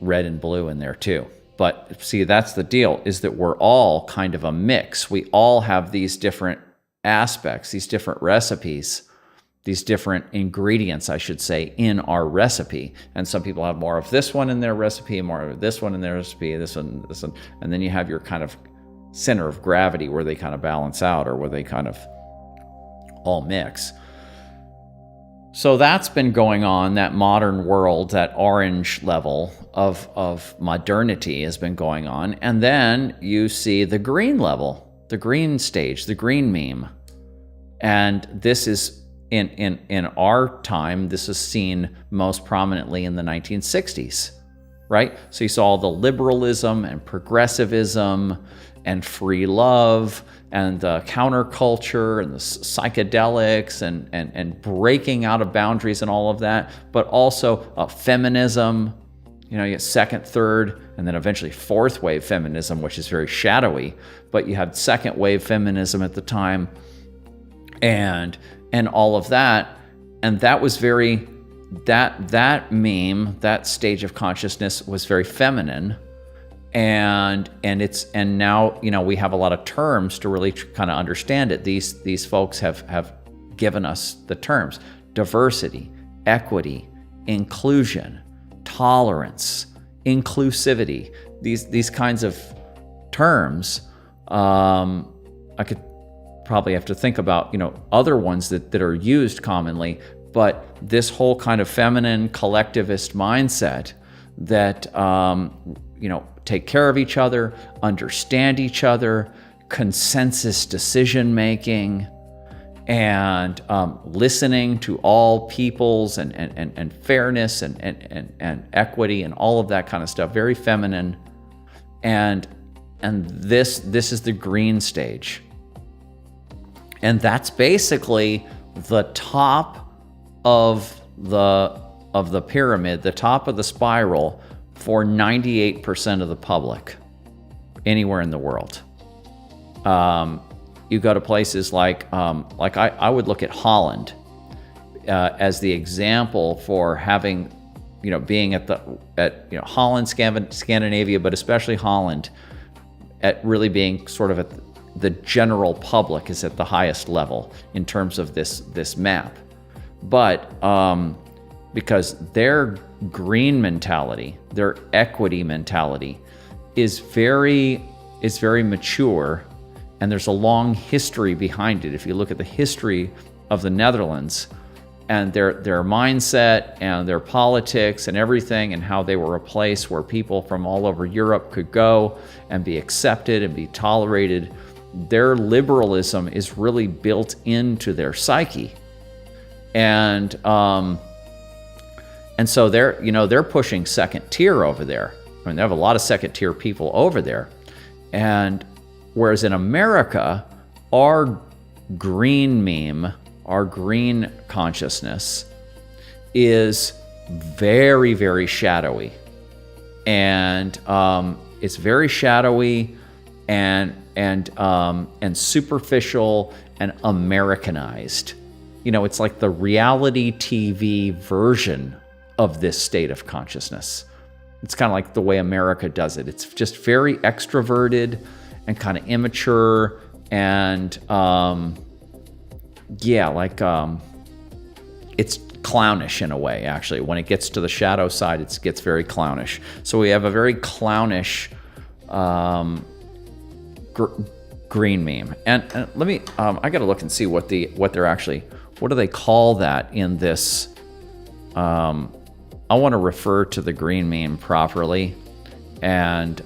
red and blue in there too. But see, that's the deal, is that we're all kind of a mix. We all have these different aspects, these different recipes, these different ingredients, I should say, in our recipe. And some people have more of this one in their recipe, more of this one in their recipe, this one, and then you have your kind of center of gravity where they kind of balance out, or where they kind of all mix. So that's been going on, that modern world, that orange level of modernity has been going on. And then you see the green level, the green stage, the green meme. And this is, in our time, this is seen most prominently in the 1960s, right? So you saw the liberalism and progressivism and free love and the counterculture and the psychedelics and breaking out of boundaries and all of that, but also feminism. You get second, third, and then eventually fourth wave feminism, which is very shadowy, but you had second wave feminism at the time, and all of that. And that was very, that meme, that stage of consciousness was very feminine. And now, we have a lot of terms to really kind of understand it. These folks have given us the terms: diversity, equity, inclusion, tolerance, inclusivity. These kinds of terms. I could probably have to think about, other ones that are used commonly, but this whole kind of feminine collectivist mindset that, take care of each other, understand each other, consensus decision making, and listening to all peoples, and fairness and equity and all of that kind of stuff. Very feminine, and and this is the green stage. And that's basically the top of the pyramid, the top of the spiral for 98% of the public anywhere in the world. You go to places like I would look at Holland as the example for having, being at Holland, Scandinavia, but especially Holland, at really being sort of at the general public is at the highest level in terms of this map. But because their green mentality, their equity mentality is very mature, and there's a long history behind it. If you look at the history of the Netherlands and their mindset and their politics and everything, and how they were a place where people from all over Europe could go and be accepted and be tolerated, their liberalism is really built into their psyche. And so they're pushing second tier over there. I mean, they have a lot of second tier people over there. And whereas in America, our green meme, our green consciousness is very, very shadowy. And it's very shadowy and superficial and Americanized. It's like the reality TV version of this state of consciousness. It's kind of like the way America does it. It's just very extroverted and kind of immature and it's clownish in a way, actually. When it gets to the shadow side, it gets very clownish. So we have a very clownish green meme. And let me, I got to look and see what do they call that in this? I want to refer to the green meme properly. And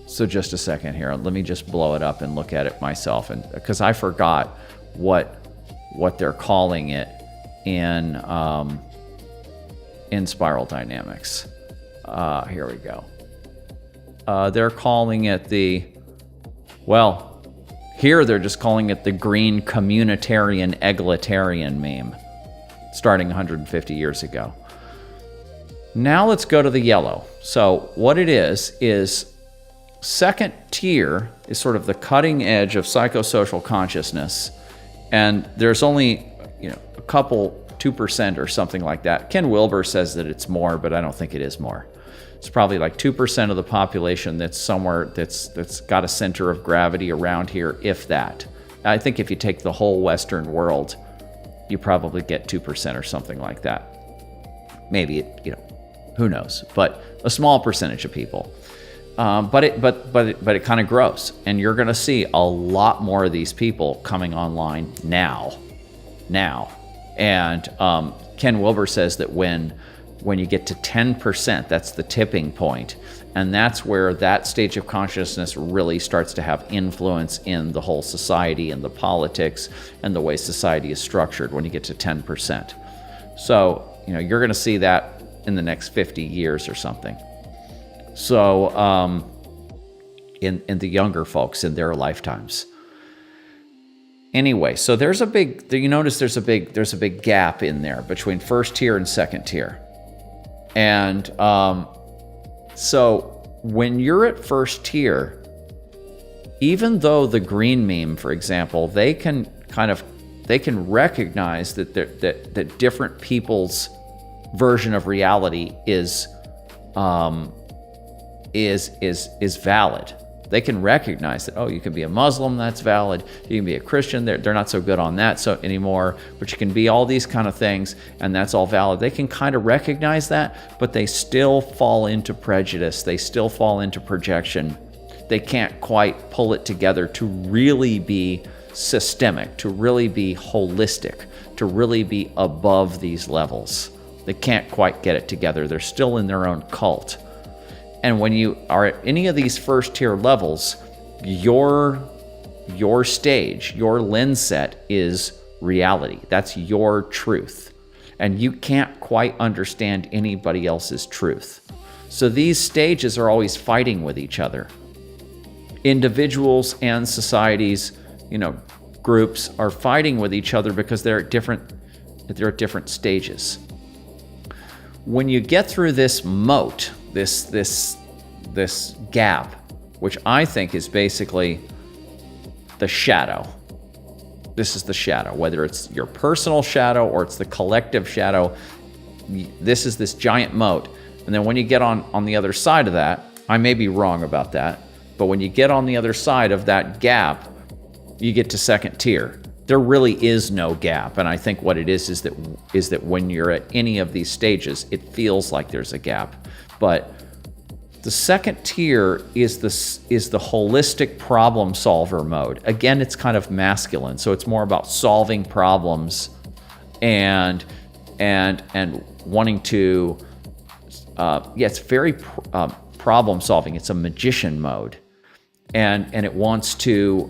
so just a second here. Let me just blow it up and look at it myself, and because I forgot what they're calling it in spiral dynamics. Here we go. They're calling it here they're just calling it the green communitarian egalitarian meme, starting 150 years ago. Now let's go to the yellow. So what it is second tier is sort of the cutting edge of psychosocial consciousness, and there's only a couple 2% or something like that. Ken Wilber says that it's more, but I don't think it is more. It's probably like 2% of the population that's somewhere that's got a center of gravity around here, if that. I think if you take the whole Western world, you probably get 2% or something like that. Maybe who knows? But a small percentage of people. But it kind of grows, and you're going to see a lot more of these people coming online now. And Ken Wilber says that when you get to 10%, that's the tipping point, and that's where that stage of consciousness really starts to have influence in the whole society and the politics and the way society is structured. When you get to 10%, so you're going to see that in the next 50 years or something. So in the younger folks in their lifetimes. Anyway, so there's a big gap in there between first tier and second tier. And so when you're at first tier, even though the green meme, for example, they can recognize that different people's version of reality is valid. They can recognize that, you can be a Muslim, that's valid. You can be a Christian, they're not so good on that anymore, but you can be all these kind of things, and that's all valid. They can kind of recognize that, but they still fall into prejudice. They still fall into projection. They can't quite pull it together to really be systemic, to really be holistic, to really be above these levels. They can't quite get it together. They're still in their own cult. And when you are at any of these first tier levels, your stage, your lens set is reality. That's your truth. And you can't quite understand anybody else's truth. So these stages are always fighting with each other. individuals and societies, groups are fighting with each other because they're at different stages. When you get through this moat, this gap, which I think is basically the shadow. This is the shadow, whether it's your personal shadow or it's the collective shadow. This is this giant moat. And then when you get on the other side of that, I may be wrong about that, but when you get on the other side of that gap, you get to second tier. There really is no gap, and I think what it is that when you're at any of these stages, it feels like there's a gap. But the second tier is the holistic problem solver mode. Again, it's kind of masculine, so it's more about solving problems and wanting to. It's very problem solving. It's a magician mode, and it wants to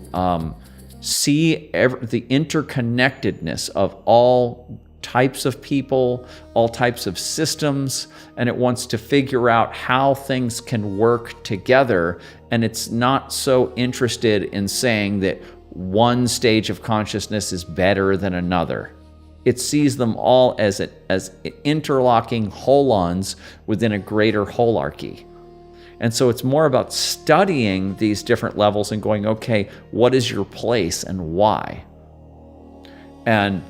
see the interconnectedness of all types of people, all types of systems, and it wants to figure out how things can work together. And it's not so interested in saying that one stage of consciousness is better than another. It sees them all as interlocking holons within a greater holarchy. And so it's more about studying these different levels and going, okay, what is your place and why? And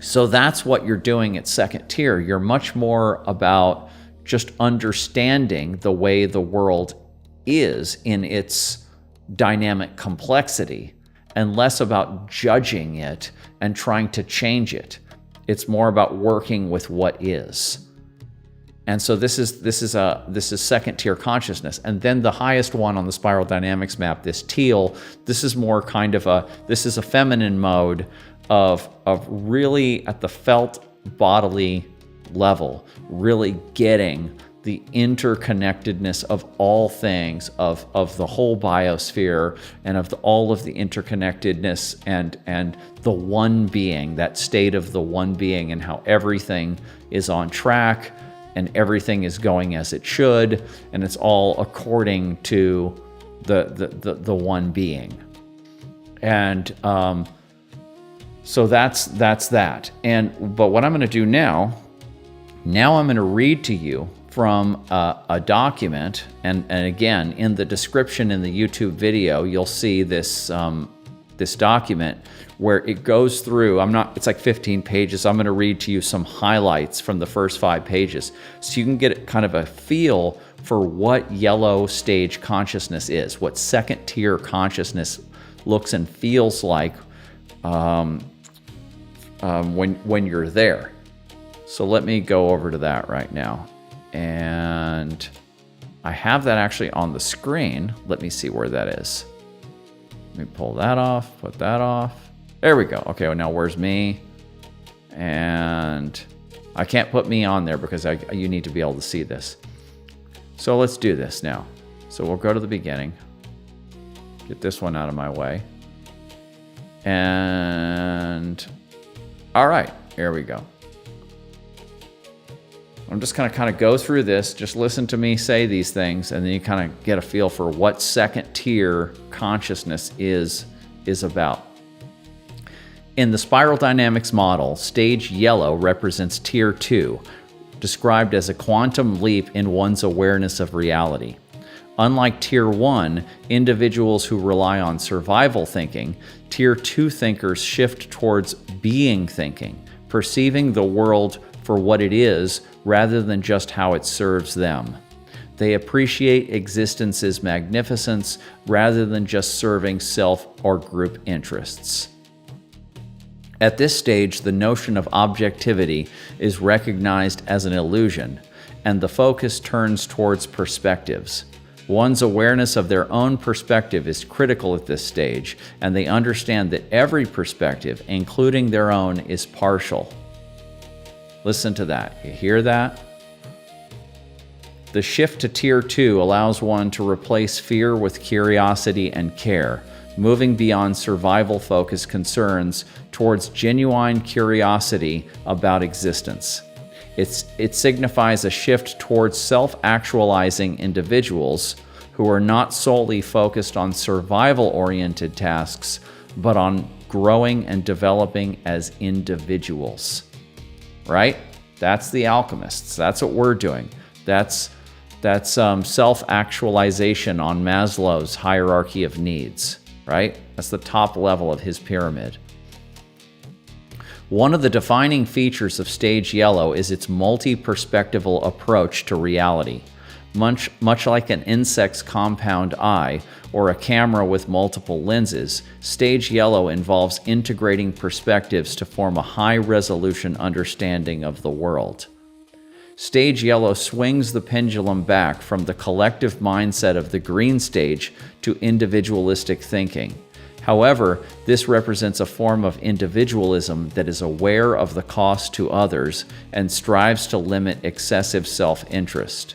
so that's what you're doing at second tier. You're much more about just understanding the way the world is in its dynamic complexity, and less about judging it and trying to change it. It's more about working with what is. And so this is second tier consciousness. And then the highest one on the spiral dynamics map, this teal, this is more kind of this is a feminine mode of really at the felt bodily level, really getting the interconnectedness of all things, of the whole biosphere, and of all of the interconnectedness and the one being, that state of the one being, and how everything is on track and everything is going as it should, and it's all according to the one being. And so that's that. But what I'm going to do now I'm going to read to you from a document, and again, in the description in the YouTube video, you'll see this document where it goes through. It's like 15 pages. I'm going to read to you some highlights from the first 5 pages, so you can get kind of a feel for what yellow stage consciousness is, what second tier consciousness looks and feels like when you're there. So let me go over to that right now. And I have that actually on the screen. Let me see where that is. Let me pull that off, put that off. There we go. Okay, well, now where's me? And I can't put me on there because you need to be able to see this. So let's do this now. So we'll go to the beginning. Get this one out of my way. And all right, here we go. I'm just going to kind of go through this. Just listen to me say these things, and then you kind of get a feel for what second tier consciousness is about. In the spiral dynamics model, stage yellow represents tier 2, described as a quantum leap in one's awareness of reality. Unlike tier 1, individuals who rely on survival thinking, tier 2 thinkers shift towards being thinking, perceiving the world for what it is rather than just how it serves them. They appreciate existence's magnificence rather than just serving self or group interests. At this stage, the notion of objectivity is recognized as an illusion, and the focus turns towards perspectives. One's awareness of their own perspective is critical at this stage, and they understand that every perspective, including their own, is partial. Listen to that. You hear that? The shift to tier 2 allows one to replace fear with curiosity and care, moving beyond survival-focused concerns towards genuine curiosity about existence. It signifies a shift towards self-actualizing individuals who are not solely focused on survival-oriented tasks, but on growing and developing as individuals. Right? That's the alchemists. That's what we're doing. That's self-actualization on Maslow's hierarchy of needs, right? That's the top level of his pyramid. One of the defining features of stage yellow is its multi-perspectival approach to reality. Much like an insect's compound eye or a camera with multiple lenses, stage yellow involves integrating perspectives to form a high-resolution understanding of the world. Stage yellow swings the pendulum back from the collective mindset of the green stage to individualistic thinking. However, this represents a form of individualism that is aware of the cost to others and strives to limit excessive self-interest.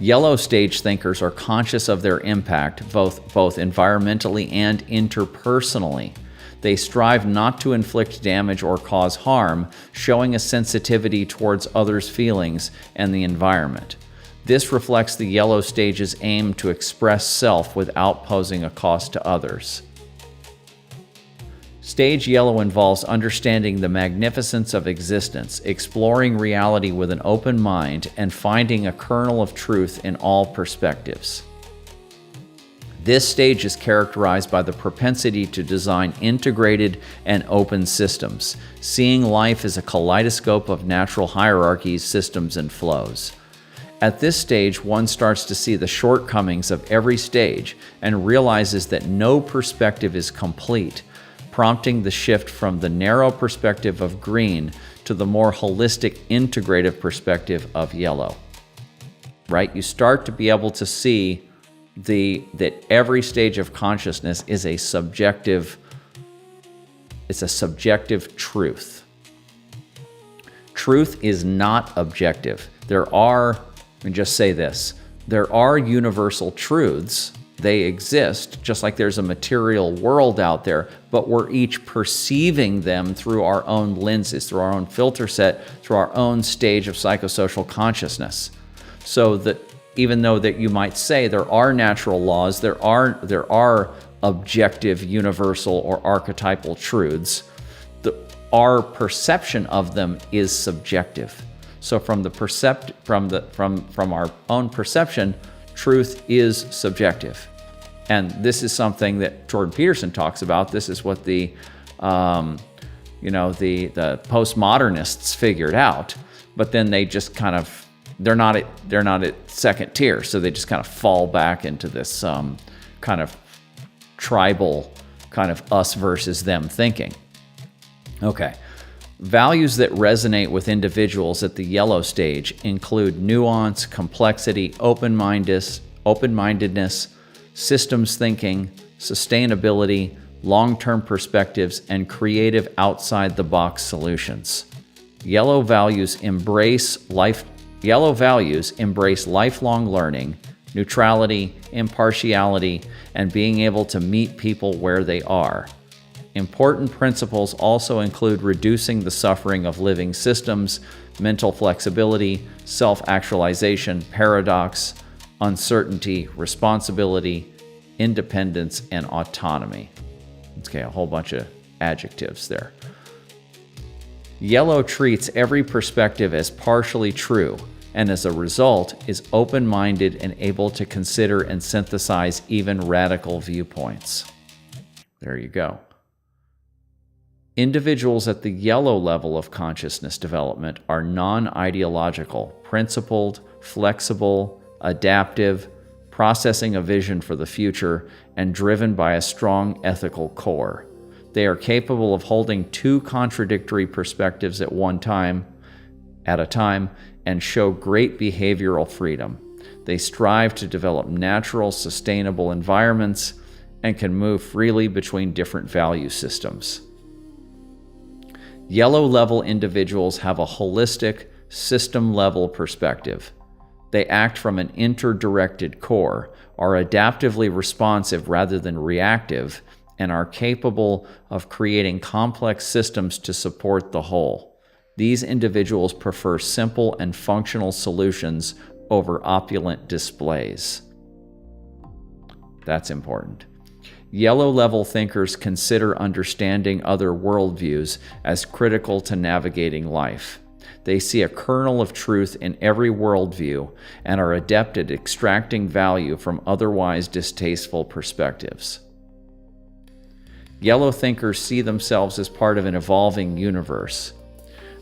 Yellow stage thinkers are conscious of their impact, both environmentally and interpersonally. They strive not to inflict damage or cause harm, showing a sensitivity towards others' feelings and the environment. This reflects the yellow stage's aim to express self without posing a cost to others. Stage yellow involves understanding the magnificence of existence, exploring reality with an open mind, and finding a kernel of truth in all perspectives. This stage is characterized by the propensity to design integrated and open systems, seeing life as a kaleidoscope of natural hierarchies, systems, and flows. At this stage, one starts to see the shortcomings of every stage and realizes that no perspective is complete, prompting the shift from the narrow perspective of green to the more holistic, integrative perspective of yellow. Right? You start to be able to see that every stage of consciousness is a subjective truth. Truth is not objective. Let me just say this, there are universal truths. They exist, just like there's a material world out there, but we're each perceiving them through our own lenses, through our own filter set, through our own stage of psychosocial consciousness. So that even though that you might say there are natural laws, there are objective, universal, or archetypal truths, our perception of them is subjective. So from our own perception, truth is subjective. And this is something that Jordan Peterson talks about. This is what the postmodernists figured out, but then they just kind of, they're not at second tier, so they just kind of fall back into this kind of tribal, kind of us versus them thinking. Okay. Values that resonate with individuals at the yellow stage include nuance, complexity, open-mindedness, systems thinking, sustainability, long-term perspectives, and creative outside-the-box solutions. Yellow values embrace lifelong learning, neutrality, impartiality, and being able to meet people where they are. Important principles also include reducing the suffering of living systems, mental flexibility, self-actualization, paradox, uncertainty, responsibility, independence, and autonomy. Okay, a whole bunch of adjectives there. Yellow treats every perspective as partially true, and as a result is open-minded and able to consider and synthesize even radical viewpoints. There you go. Individuals at the yellow level of consciousness development are non-ideological, principled, flexible, adaptive, processing a vision for the future, and driven by a strong ethical core. They are capable of holding two contradictory perspectives at a time, and show great behavioral freedom. They strive to develop natural, sustainable environments and can move freely between different value systems. Yellow-level individuals have a holistic, system-level perspective. They act from an interdirected core, are adaptively responsive rather than reactive, and are capable of creating complex systems to support the whole. These individuals prefer simple and functional solutions over opulent displays. That's important. Yellow level thinkers consider understanding other worldviews as critical to navigating life. They see a kernel of truth in every worldview and are adept at extracting value from otherwise distasteful perspectives. Yellow thinkers see themselves as part of an evolving universe.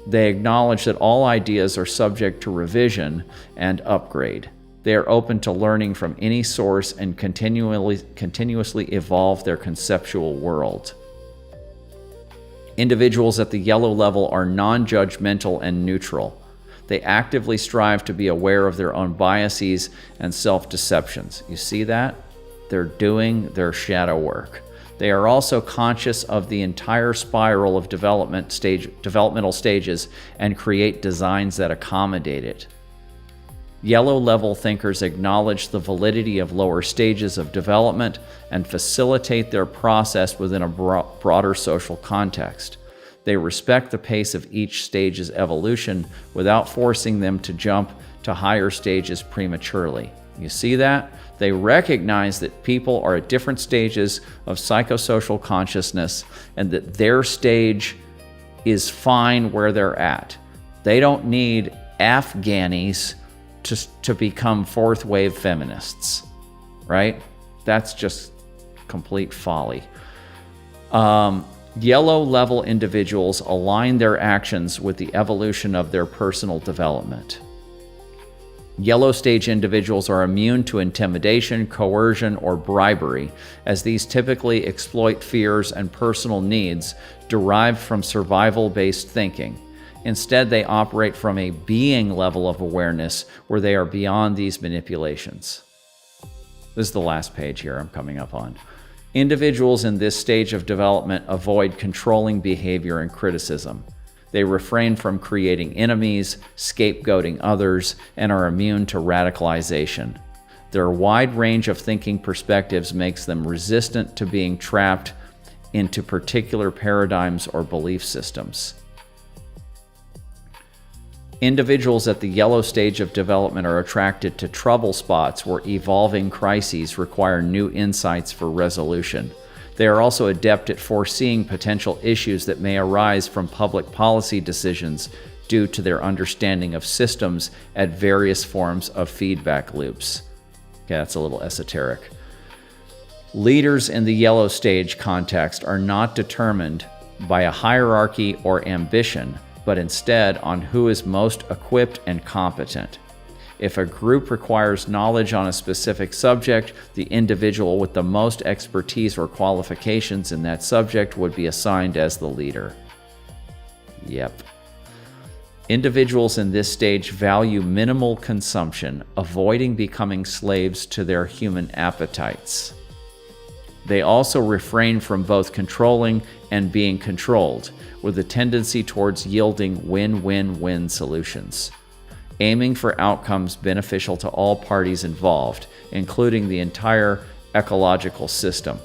They acknowledge that all ideas are subject to revision and upgrade. They are open to learning from any source and continuously evolve their conceptual world. Individuals at the yellow level are non-judgmental and neutral. They actively strive to be aware of their own biases and self-deceptions. You see that? They're doing their shadow work. They are also conscious of the entire spiral of developmental stages and create designs that accommodate it. Yellow level thinkers acknowledge the validity of lower stages of development and facilitate their process within a broader social context. They respect the pace of each stage's evolution without forcing them to jump to higher stages prematurely. You see that? They recognize that people are at different stages of psychosocial consciousness and that their stage is fine where they're at. They don't need Afghanis to become fourth wave feminists, right? That's just complete folly. Yellow level individuals align their actions with the evolution of their personal development. Yellow stage individuals are immune to intimidation, coercion, or bribery, as these typically exploit fears and personal needs derived from survival-based thinking. Instead, they operate from a being level of awareness where they are beyond these manipulations. This is the last page here I'm coming up on. Individuals in this stage of development avoid controlling behavior and criticism. They refrain from creating enemies, scapegoating others, and are immune to radicalization. Their wide range of thinking perspectives makes them resistant to being trapped into particular paradigms or belief systems. Individuals at the yellow stage of development are attracted to trouble spots where evolving crises require new insights for resolution. They are also adept at foreseeing potential issues that may arise from public policy decisions due to their understanding of systems at various forms of feedback loops. Okay, that's a little esoteric. Leaders in the yellow stage context are not determined by a hierarchy or ambition, but instead on who is most equipped and competent. If a group requires knowledge on a specific subject, the individual with the most expertise or qualifications in that subject would be assigned as the leader. Yep. Individuals in this stage value minimal consumption, avoiding becoming slaves to their human appetites. They also refrain from both controlling and being controlled, with a tendency towards yielding win-win-win solutions, aiming for outcomes beneficial to all parties involved, including the entire ecological system.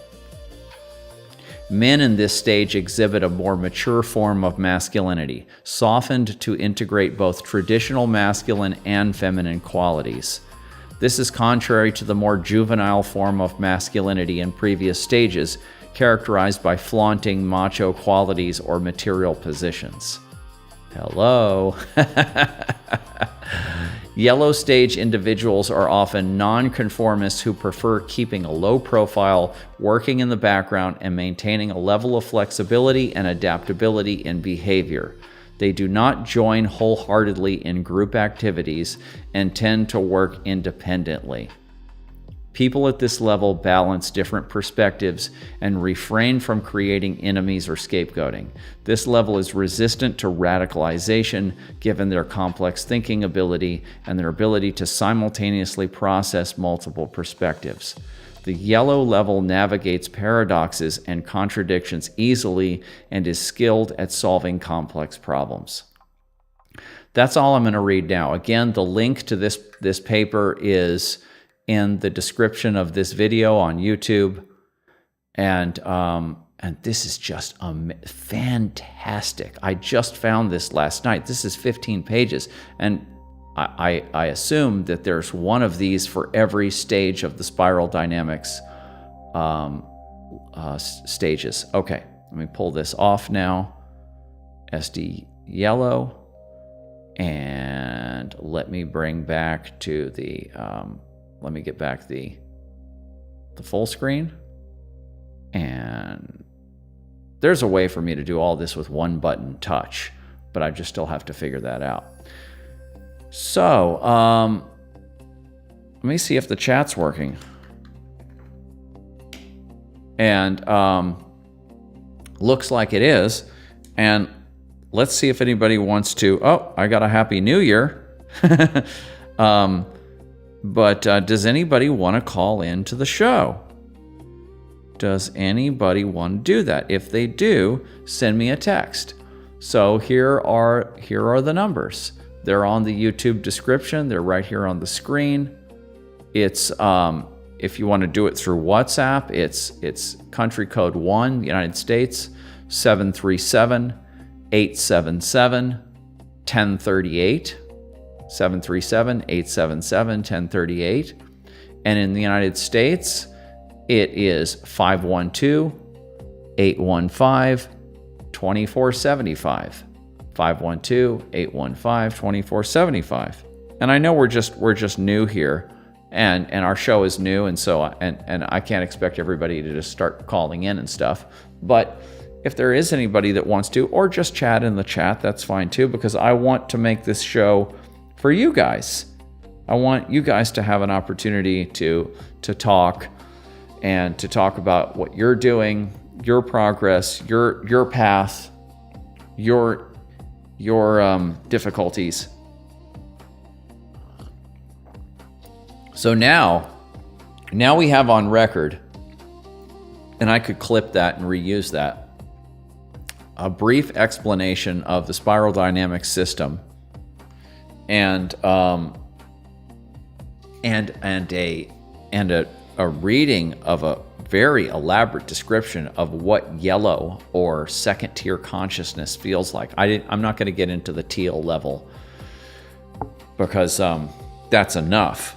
Men in this stage exhibit a more mature form of masculinity, softened to integrate both traditional masculine and feminine qualities. This is contrary to the more juvenile form of masculinity in previous stages, characterized by flaunting macho qualities or material positions. Hello. Yellow stage individuals are often nonconformists who prefer keeping a low profile, working in the background, and maintaining a level of flexibility and adaptability in behavior. They do not join wholeheartedly in group activities and tend to work independently. People at this level balance different perspectives and refrain from creating enemies or scapegoating. This level is resistant to radicalization given their complex thinking ability and their ability to simultaneously process multiple perspectives. The yellow level navigates paradoxes and contradictions easily and is skilled at solving complex problems. That's all I'm going to read now. Again, the link to this paper is in the description of this video on YouTube, and this is just fantastic. I just found this last night. This is 15 pages, and I assume that there's one of these for every stage of the spiral dynamics stages. Okay, let me pull this off now. SD yellow. And let me bring back to the, let me get back the full screen. And there's a way for me to do all this with one button touch, but I just still have to figure that out. So, let me see if the chat's working. And looks like it is. And let's see if anybody wants to. Oh, I got a Happy New Year. But does anybody want to call into the show? Does anybody want to do that? If they do, send me a text. So here are the numbers. They're on the YouTube description. They're right here on the screen. It's if you want to do it through WhatsApp, it's country code 1, United States, 737-877-1038. 737-877-1038. And in the United States, it is 512-815-2475. 512-815-2475. And I know we're just new here, and our show is new, and so and I can't expect everybody to just start calling in and stuff. But if there is anybody that wants to, or just chat in the chat, that's fine too, because I want to make this show for you guys. I want you guys to have an opportunity to talk, and to talk about what you're doing, your progress, your path, your difficulties. So now we have on record, and I could clip that and reuse that, a brief explanation of the spiral dynamics system, and a reading of a very elaborate description of what yellow or second tier consciousness feels like. I'm not going to get into the teal level, because that's enough.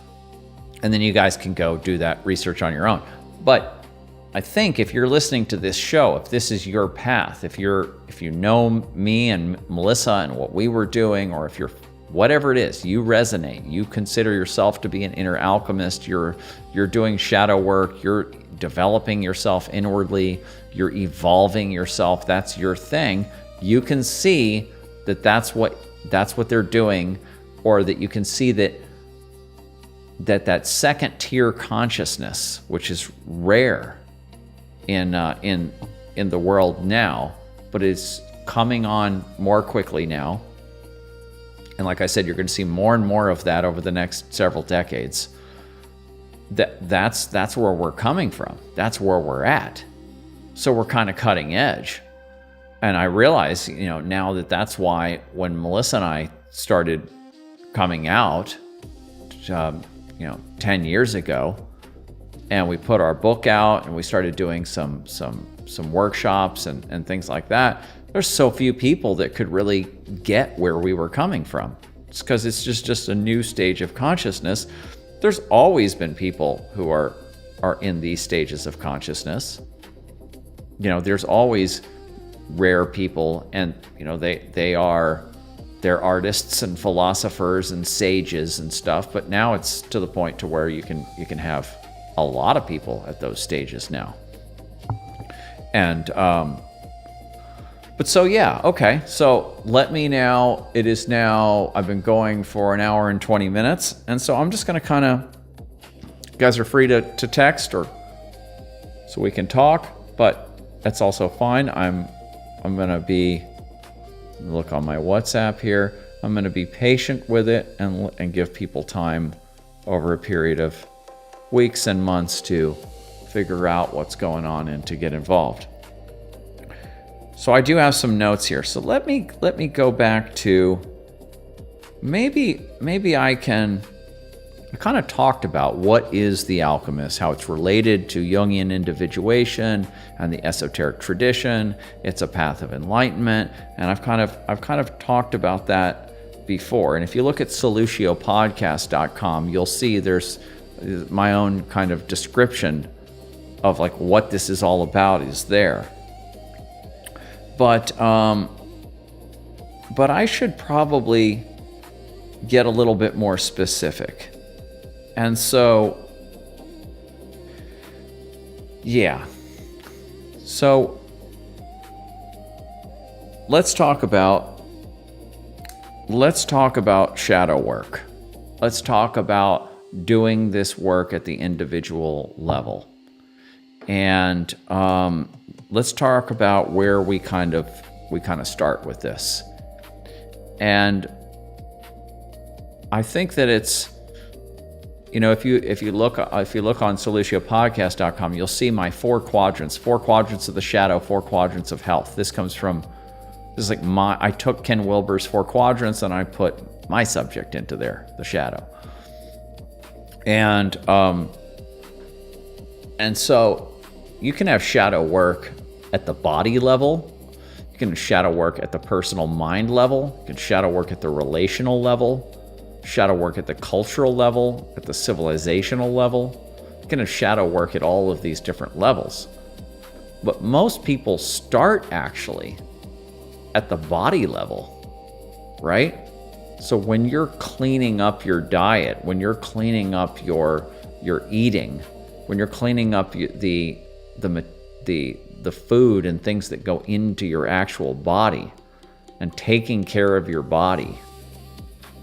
And then you guys can go do that research on your own. But I think if you're listening to this show, if this is your path, if you know me and Melissa and what we were doing, or if you're whatever it is, you resonate, you consider yourself to be an inner alchemist, you're doing shadow work, you're developing yourself inwardly, you're evolving yourself, that's your thing, you can see that's what they're doing, or that you can see that second tier consciousness, which is rare in the world now, but is coming on more quickly now. And like I said, you're going to see more and more of that over the next several decades. That's where we're coming from. That's where we're at. So we're kind of cutting edge. And I realize, now that's why when Melissa and I started coming out, 10 years ago, and we put our book out and we started doing some workshops and things like that, there's so few people that could really get where we were coming from. It's because it's just a new stage of consciousness. There's always been people who are in these stages of consciousness. There's always rare people, and they're artists and philosophers and sages and stuff, but now it's to the point to where you can have a lot of people at those stages now. And but so yeah, okay. So let me now, it is now, I've been going for an hour and 20 minutes. And so I'm just going to kind of, you guys are free to text, or so we can talk, but that's also fine. I'm going to be, look on my WhatsApp here. I'm going to be patient with it and give people time over a period of weeks and months to figure out what's going on and to get involved. So I do have some notes here. So let me go back to, maybe I kind of talked about what is the alchemist, how it's related to Jungian individuation and the esoteric tradition. It's a path of enlightenment, and I've kind of talked about that before. And if you look at soluciopodcast.com, you'll see there's my own kind of description of like what this is all about is there. But I should probably get a little bit more specific. And so, yeah. So let's talk about shadow work. Let's talk about doing this work at the individual level. And let's talk about where we kind of start with this. And I think that it's, if you look on soluciopodcast.com, you'll see my 4 quadrants of the shadow, 4 quadrants of health. This is like I took Ken Wilber's 4 quadrants and I put my subject into there, the shadow. And so you can have shadow work at the body level. You can shadow work at the personal mind level. You can shadow work at the relational level, shadow work at the cultural level, at the civilizational level. You can have shadow work at all of these different levels. But most people start actually at the body level, right? So when you're cleaning up your diet, when you're cleaning up your eating, when you're cleaning up the food and things that go into your actual body and taking care of your body,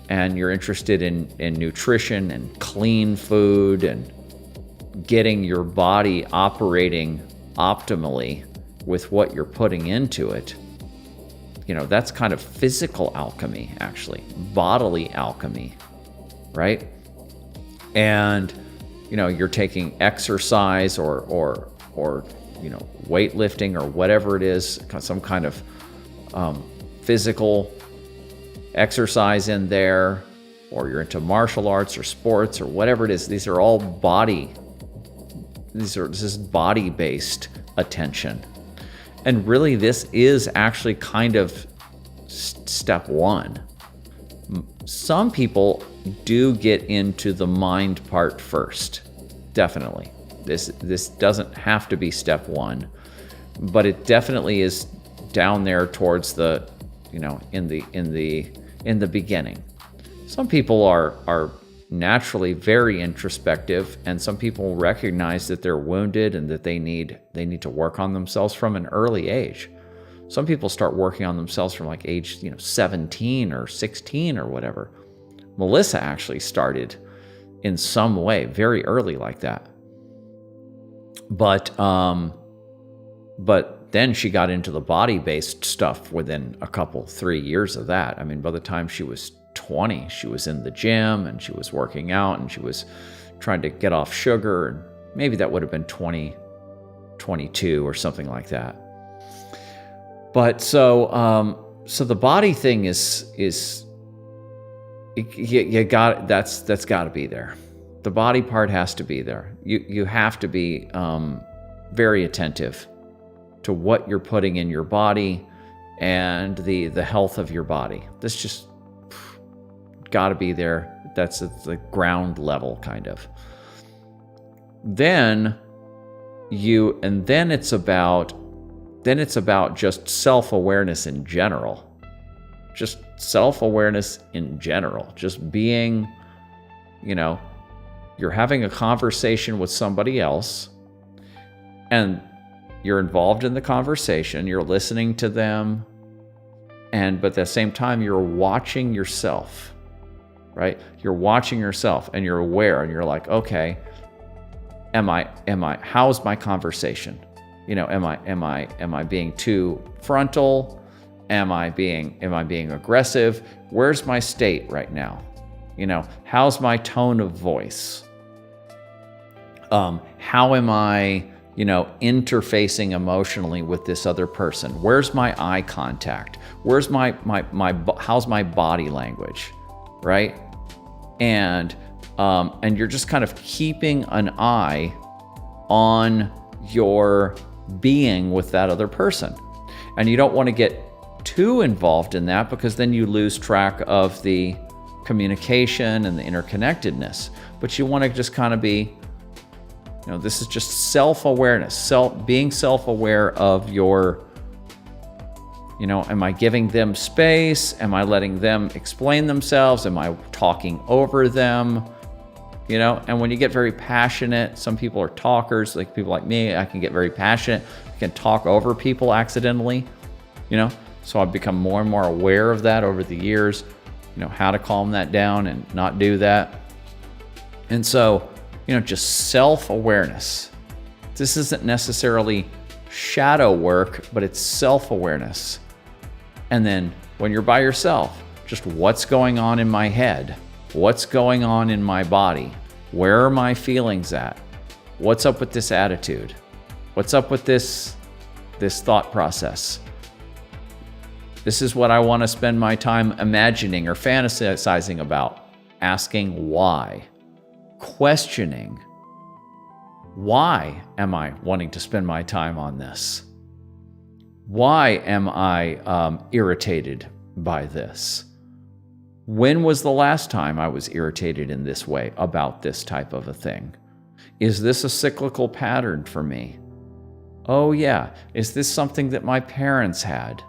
and you're interested in nutrition and clean food and getting your body operating optimally with what you're putting into it, that's kind of physical alchemy, actually, bodily alchemy, right? And, you're taking exercise or weightlifting or whatever it is, some kind of physical exercise in there, or you're into martial arts or sports or whatever it is. These are all this is body-based attention. And really, this is actually kind of step 1. Some people do get into the mind part first, definitely. This doesn't have to be step 1, but it definitely is down there towards the, in the beginning. Some people are naturally very introspective, and some people recognize that they're wounded and that they need to work on themselves from an early age. Some people start working on themselves from like age 17 or 16 or whatever. Melissa actually started in some way very early like that. But then she got into the body-based stuff within 3 years of that. I mean, by the time she was 20, she was in the gym and she was working out and she was trying to get off sugar, and maybe that would have been 22 or something like that. But so the body thing is you got that's got to be there. The body part has to be there. You have to be very attentive to what you're putting in your body and the health of your body. This just got to be there. That's at the ground level, kind of. Then it's about just self-awareness in general. Just self-awareness in general. Just being, you're having a conversation with somebody else and you're involved in the conversation, you're listening to them, but at the same time, you're watching yourself, right? You're watching yourself and you're aware and you're like, okay, how's my conversation? Am I being too frontal? Am I being aggressive? Where's my state right now? How's my tone of voice? How am I, interfacing emotionally with this other person? Where's my eye contact? Where's how's my body language, right? And you're just kind of keeping an eye on your being with that other person. And you don't want to get too involved in that, because then you lose track of the communication and the interconnectedness. But you want to just kind of be, this is just self-awareness, being self-aware of your, am I giving them space? Am I letting them explain themselves? Am I talking over them? And when you get very passionate, some people are talkers, like people like me, I can get very passionate. I can talk over people accidentally, so I've become more and more aware of that over the years, how to calm that down and not do that. And so, just self-awareness. This isn't necessarily shadow work, but it's self-awareness. And then when you're by yourself, just what's going on in my head? What's going on in my body? Where are my feelings at? What's up with this attitude? What's up with this thought process? This is what I want to spend my time imagining or fantasizing about. Asking why. Questioning. Why am I wanting to spend my time on this? Why am I irritated by this? When was the last time I was irritated in this way about this type of a thing? Is this a cyclical pattern for me? Oh yeah. Is this something that my parents had?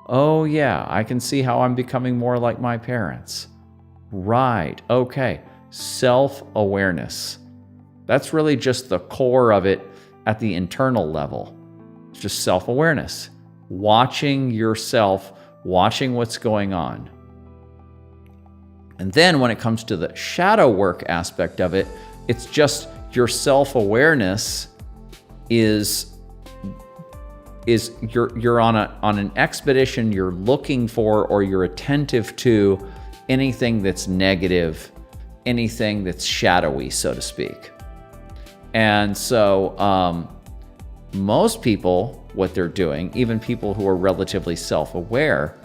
Oh yeah, I can see how I'm becoming more like my parents. Right, okay. Self-awareness. That's really just the core of it at the internal level. It's just self-awareness. Watching yourself, watching what's going on. And then when it comes to the shadow work aspect of it, it's just your self-awareness is you're on an expedition, you're looking for or you're attentive to anything that's negative, anything that's shadowy, so to speak. And so most people, what they're doing, even people who are relatively self-aware,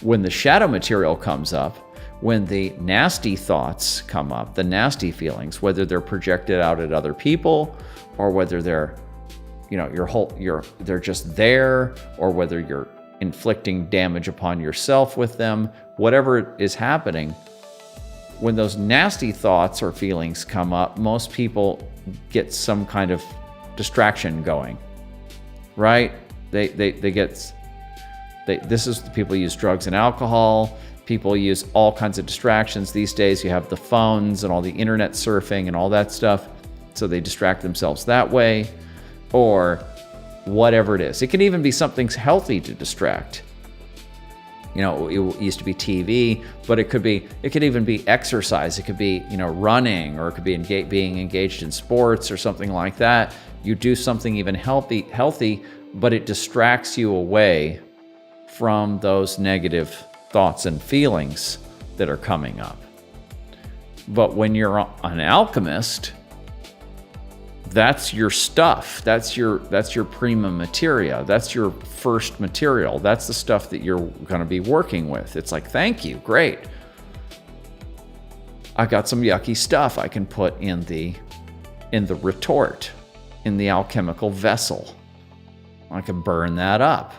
when the shadow material comes up, when the nasty thoughts come up, the nasty feelings, whether they're projected out at other people or whether they're, they're just there, or whether you're inflicting damage upon yourself with them, whatever is happening, when those nasty thoughts or feelings come up, most people get some kind of distraction going, right? This is the people use drugs and alcohol. People use all kinds of distractions these days. You have the phones and all the internet surfing and all that stuff. So they distract themselves that way, or whatever it is. It can even be something healthy to distract. It used to be TV, but it could even be exercise. It could be, running, or it could be being engaged in sports or something like that. You do something even healthy, but it distracts you away from those negative thoughts and feelings that are coming up. But when you're an alchemist, that's your stuff. That's your prima materia. That's your first material. That's the stuff that you're going to be working with. It's like, thank you, great. I got some yucky stuff I can put in the retort, in the alchemical vessel. I can burn that up,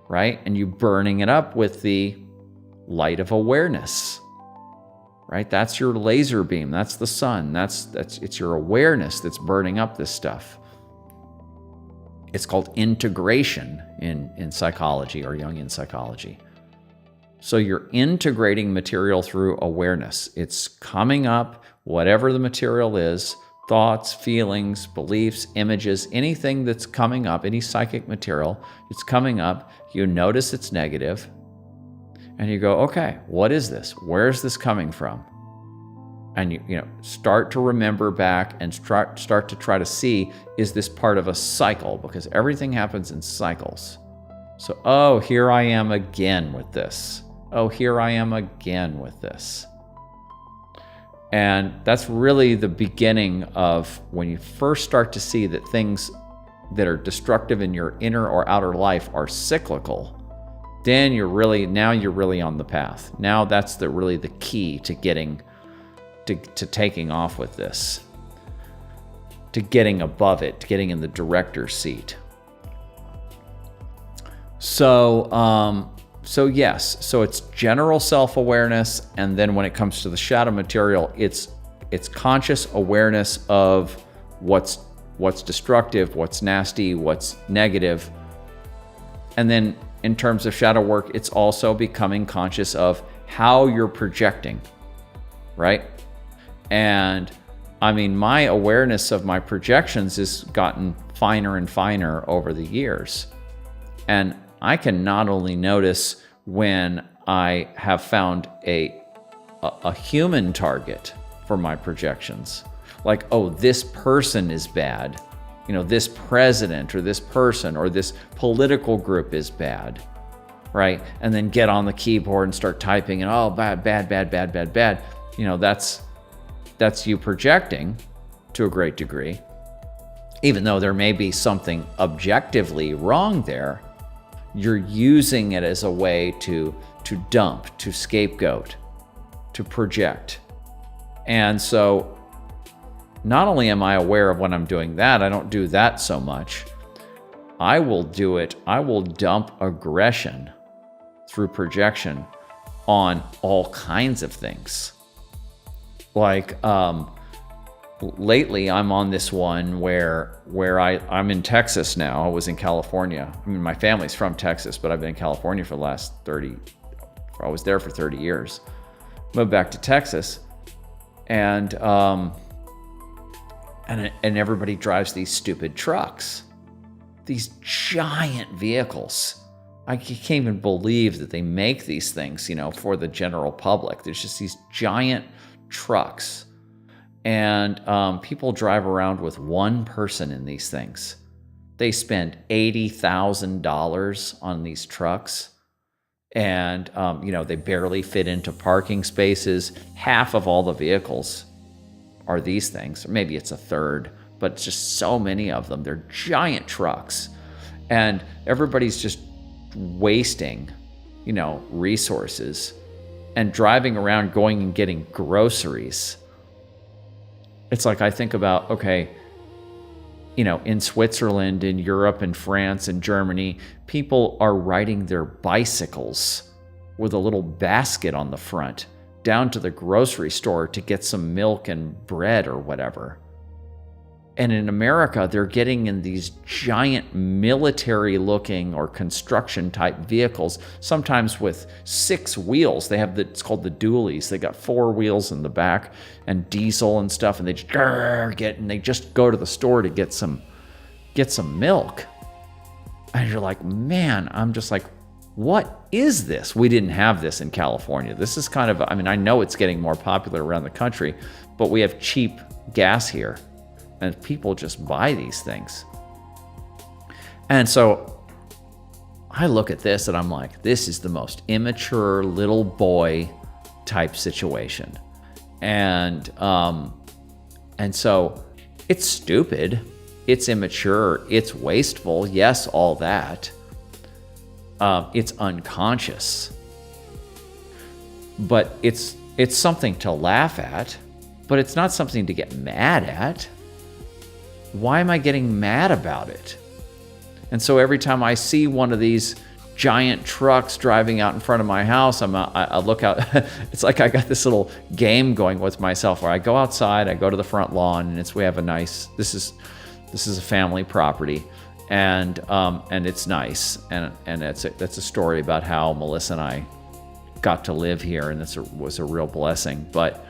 right? And you burning it up with the light of awareness. Right? That's your laser beam. That's the sun. It's your awareness that's burning up this stuff. It's called integration in psychology, or Jungian psychology. So you're integrating material through awareness. It's coming up, whatever the material is, thoughts, feelings, beliefs, images, anything that's coming up, any psychic material, it's coming up. You notice it's negative. And you go, okay, what is this? Where is this coming from? And you start to remember back and start to try to see, is this part of a cycle? Because everything happens in cycles. So, oh, here I am again with this. Oh, here I am again with this. And that's really the beginning of when you first start to see that things that are destructive in your inner or outer life are cyclical. Then you're really on the path. Now that's really the key to getting to taking off with this, to getting above it, to getting in the director's seat. So yes, so it's general self-awareness, and then when it comes to the shadow material, it's conscious awareness of what's destructive, what's nasty, what's negative. And then in terms of shadow work, it's also becoming conscious of how you're projecting, right? And I mean, my awareness of my projections has gotten finer and finer over the years. And I can not only notice when I have found a human target for my projections, like, oh, this person is bad, this president or this person or this political group is bad, right? And then get on the keyboard and start typing and, oh, bad, bad, bad, bad, bad, bad. That's you projecting to a great degree, even though there may be something objectively wrong there. You're using it as a way to dump, to scapegoat, to project. And so not only am I aware of when I'm doing that, I don't do that so much. I will dump aggression through projection on all kinds of things. Like, lately I'm on this one where I'm in Texas now. I was in California. I mean, my family's from Texas, but I've been in California for the last I was there for 30 years. Moved back to Texas, and everybody drives these stupid trucks, these giant vehicles. I can't even believe that they make these things, for the general public. There's just these giant trucks. And people drive around with one person in these things. They spend $80,000 on these trucks. And, they barely fit into parking spaces. Half of all the vehicles are these things. Or maybe it's a third, but it's just so many of them. They're giant trucks. And everybody's just wasting, resources and driving around going and getting groceries. It's like I think about, okay, in Switzerland, in Europe, in France, and Germany, people are riding their bicycles with a little basket on the front down to the grocery store to get some milk and bread or whatever. And in America, they're getting in these giant military-looking or construction-type vehicles, sometimes with 6 wheels. They have it's called the dualies. They got 4 wheels in the back and diesel and stuff, and they just go to the store to get some milk. And you're like, man, I'm just like, what is this? We didn't have this in California. This is kind of, I know it's getting more popular around the country, but we have cheap gas here. And people just buy these things. And so I look at this and I'm like, this is the most immature little boy type situation. And so it's stupid, it's immature, it's wasteful, yes, all that. It's unconscious. But it's something to laugh at, but it's not something to get mad at. Why am I getting mad about it? And so every time I see one of these giant trucks driving out in front of my house, I look out. It's like I got this little game going with myself where I go outside, I go to the front lawn, and we have a nice. This is a family property, and it's nice, and that's a story about how Melissa and I got to live here, and was a real blessing, but.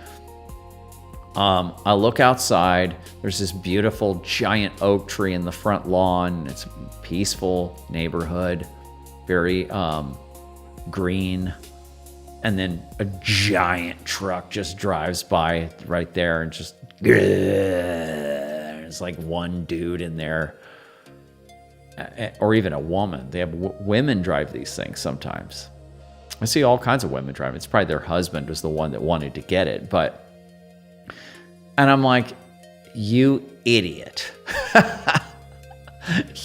I look outside, there's this beautiful giant oak tree in the front lawn. It's a peaceful neighborhood, very green. And then a giant truck just drives by right there and just, there's like one dude in there, or even a woman. They have women drive these things sometimes. I see all kinds of women drive. It's probably their husband was the one that wanted to get it, and I'm like, you idiot.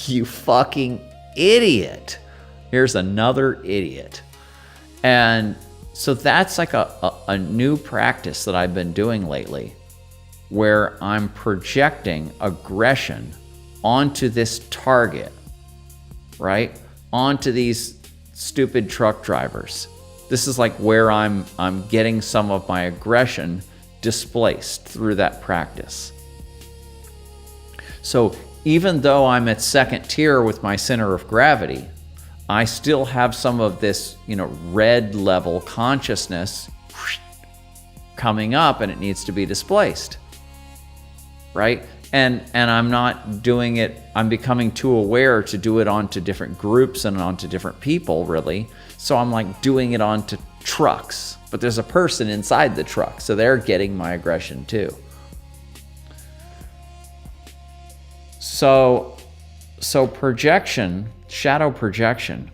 You fucking idiot. Here's another idiot. And so that's like a new practice that I've been doing lately, where I'm projecting aggression onto this target, right? onto these stupid truck drivers. This is like where I'm getting some of my aggression displaced through that practice. So even though I'm at second tier with my center of gravity, I still have some of this, red level consciousness coming up, and it needs to be displaced, right? And I'm not doing it, I'm becoming too aware to do it onto different groups and onto different people, really. So I'm like doing it onto trucks, but there's a person inside the truck, so they're getting my aggression too. So projection, shadow projection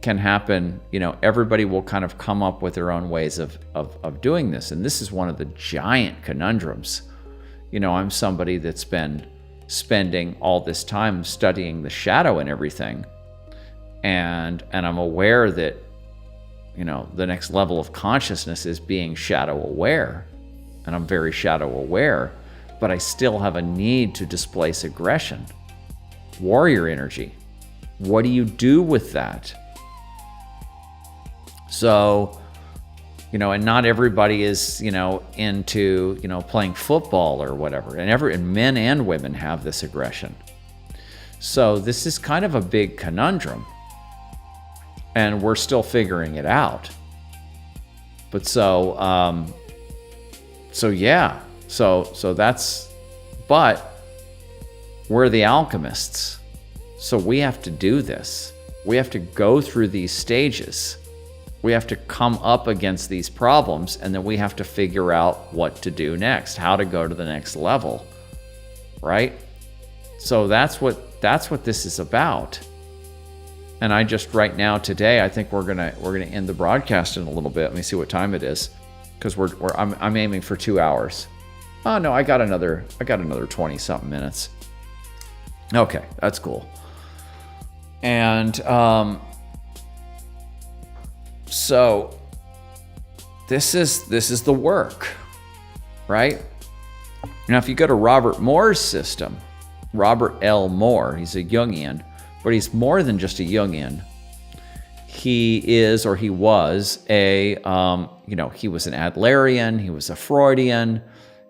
can happen, everybody will kind of come up with their own ways of doing this. And this is one of the giant conundrums. I'm somebody that's been spending all this time studying the shadow and everything. And I'm aware that, the next level of consciousness is being shadow aware. And I'm very shadow aware, but I still have a need to displace aggression. Warrior energy. What do you do with that? So, and not everybody is, into, playing football or whatever. And men and women have this aggression. So this is kind of a big conundrum. And we're still figuring it out. But so but we're the alchemists. So we have to do this. We have to go through these stages. We have to come up against these problems, and then we have to figure out what to do next, how to go to the next level, right? So that's what this is about. And I just right now today, I think we're gonna end the broadcast in a little bit. Let me see what time it is, because I'm aiming for 2 hours. Oh no, I got another 20 something minutes. Okay, that's cool. And so this is the work, right? Now, if you go to Robert Moore's system, Robert L. Moore, he's a Jungian, but he's more than just a Jungian. He is, or he was he was an Adlerian, he was a Freudian,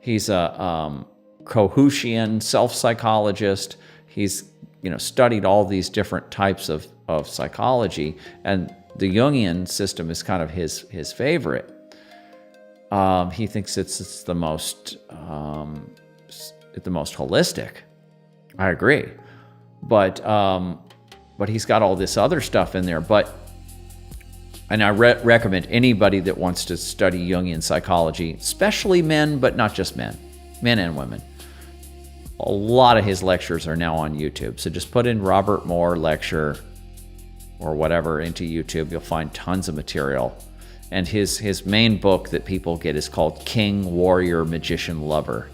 he's a Kohutian self-psychologist. He's, studied all these different types of psychology, and the Jungian system is kind of his favorite. He thinks it's the most holistic. I agree, but he's got all this other stuff in there. And I recommend anybody that wants to study Jungian psychology, especially men, but not just men and women. A lot of his lectures are now on YouTube. So just put in Robert Moore lecture or whatever into YouTube. You'll find tons of material. And his main book that people get is called King, Warrior, Magician, Lover.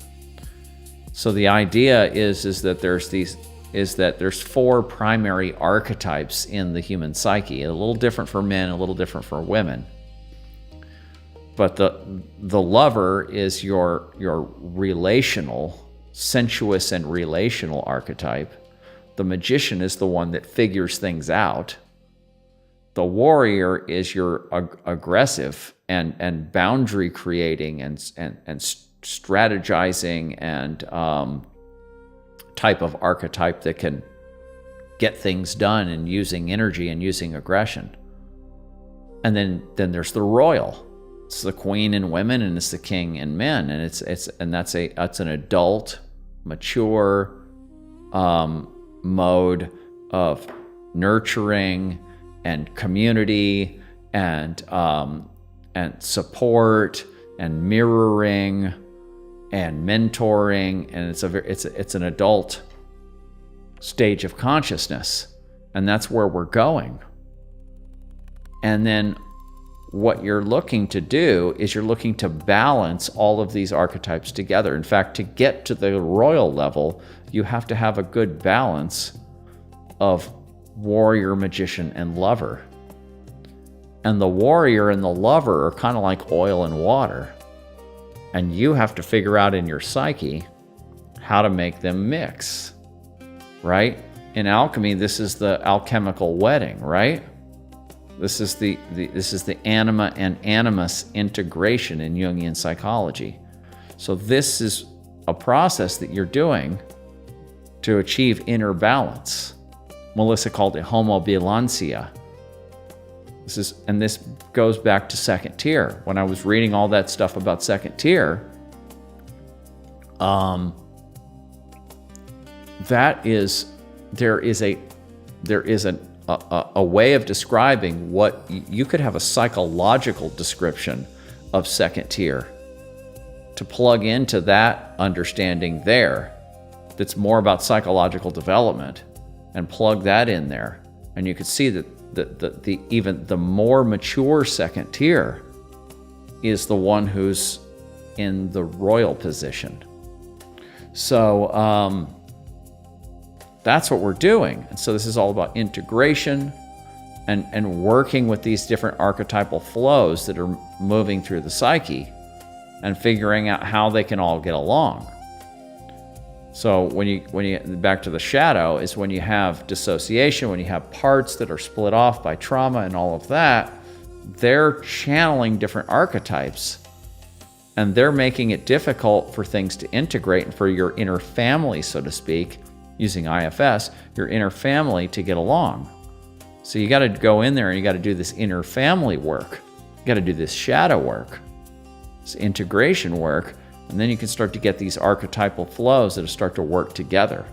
So the idea is that there's 4 primary archetypes in the human psyche. A little different for men, a little different for women. But the lover is your relational, sensuous and relational archetype. The magician is the one that figures things out. The warrior is your aggressive and boundary creating and strategizing and type of archetype that can get things done and using energy and using aggression. And then there's the royal. It's the queen in women and it's the king in men, and that's an adult, mature mode of nurturing and community and support and mirroring and mentoring, and it's an adult stage of consciousness, and that's where we're going. And then what you're looking to do is you're looking to balance all of these archetypes together. In fact, to get to the royal level, you have to have a good balance of warrior, magician, and lover. And the warrior and the lover are kind of like oil and water. And you have to figure out in your psyche how to make them mix, right? in alchemy, this is the alchemical wedding, right? This is the anima and animus integration in Jungian psychology. So this is a process that you're doing to achieve inner balance. Melissa called it homobilancia. This goes back to second tier. When I was reading all that stuff about second tier, there is a way of describing what you could have a psychological description of second tier to plug into that understanding there that's more about psychological development, and plug that in there, and you could see that even the more mature second tier is the one who's in the royal position. So that's what we're doing. And so this is all about integration and working with these different archetypal flows that are moving through the psyche and figuring out how they can all get along. So when you back to the shadow is when you have dissociation, when you have parts that are split off by trauma and all of that, they're channeling different archetypes, and they're making it difficult for things to integrate and for your inner family, so to speak, using IFS, your inner family to get along. So you got to go in there and you got to do this inner family work. You got to do this shadow work, this integration work. And then you can start to get these archetypal flows that start to work together.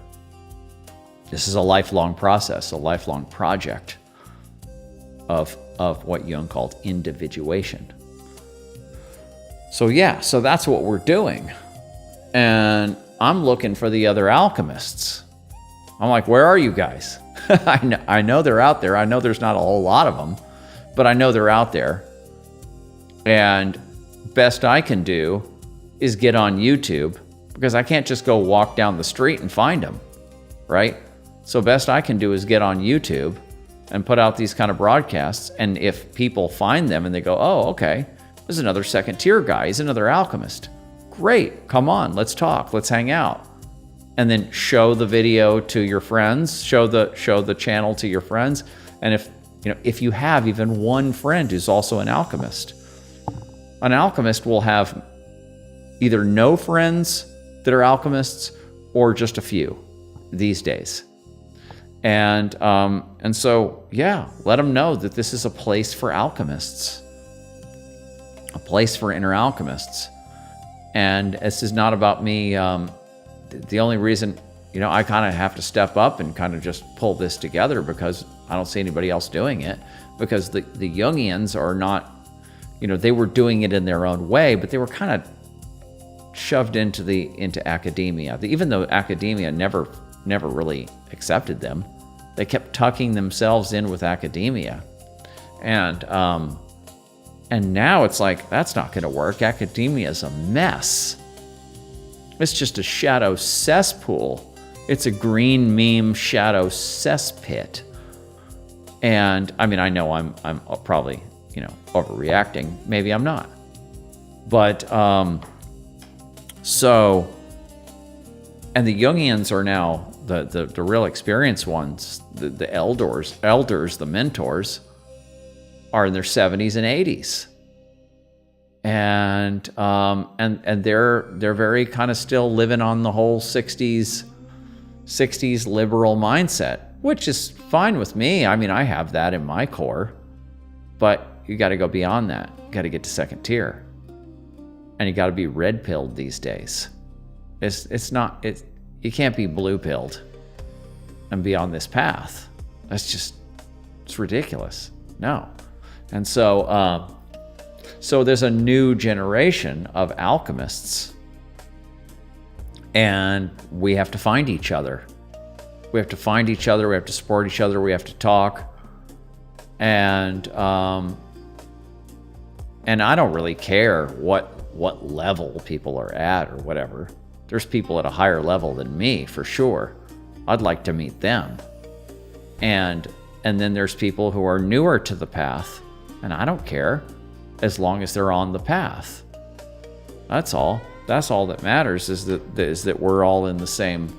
This is a lifelong process, a lifelong project of what Jung called individuation. So that's what we're doing. And I'm looking for the other alchemists. I'm like, where are you guys? I know they're out there. I know there's not a whole lot of them, but I know they're out there. And best I can do is get on YouTube, because I can't just go walk down the street and find them, right? So best I can do is get on YouTube and put out these kind of broadcasts, and if people find them and they go, oh, okay, there's another second tier guy, he's another alchemist. Great, come on, let's talk, let's hang out. And then show the video to your friends, show the channel to your friends, and if you have even one friend who's also an alchemist will have either no friends that are alchemists or just a few these days. And so, let them know that this is a place for alchemists, a place for inner alchemists. And this is not about me. The only reason, I kind of have to step up and kind of just pull this together because I don't see anybody else doing it, because the Jungians are not, they were doing it in their own way, but they were kind of shoved into academia. Even though academia never really accepted them, they kept tucking themselves in with academia, and now it's like that's not going to work. Academia is a mess. It's just a shadow cesspool. It's a green meme shadow cesspit. And I mean, I know I'm probably overreacting. Maybe I'm not, but So, and the Jungians are now the real experienced ones, the elders, the mentors, are in their 70s and 80s, and they're very kind of still living on the whole 60s liberal mindset, which is fine with me. I mean, I have that in my core, but you got to go beyond that. You got to get to second tier. And you got to be red pilled these days. You can't be blue pilled and be on this path. It's ridiculous. No. And so there's a new generation of alchemists, and we have to find each other. We have to find each other. We have to support each other. We have to talk. And I don't really care what level people are at or whatever. There's people at a higher level than me, for sure. I'd like to meet them. And then there's people who are newer to the path, and I don't care as long as they're on the path. That's all. That's all that matters, is that we're all on the same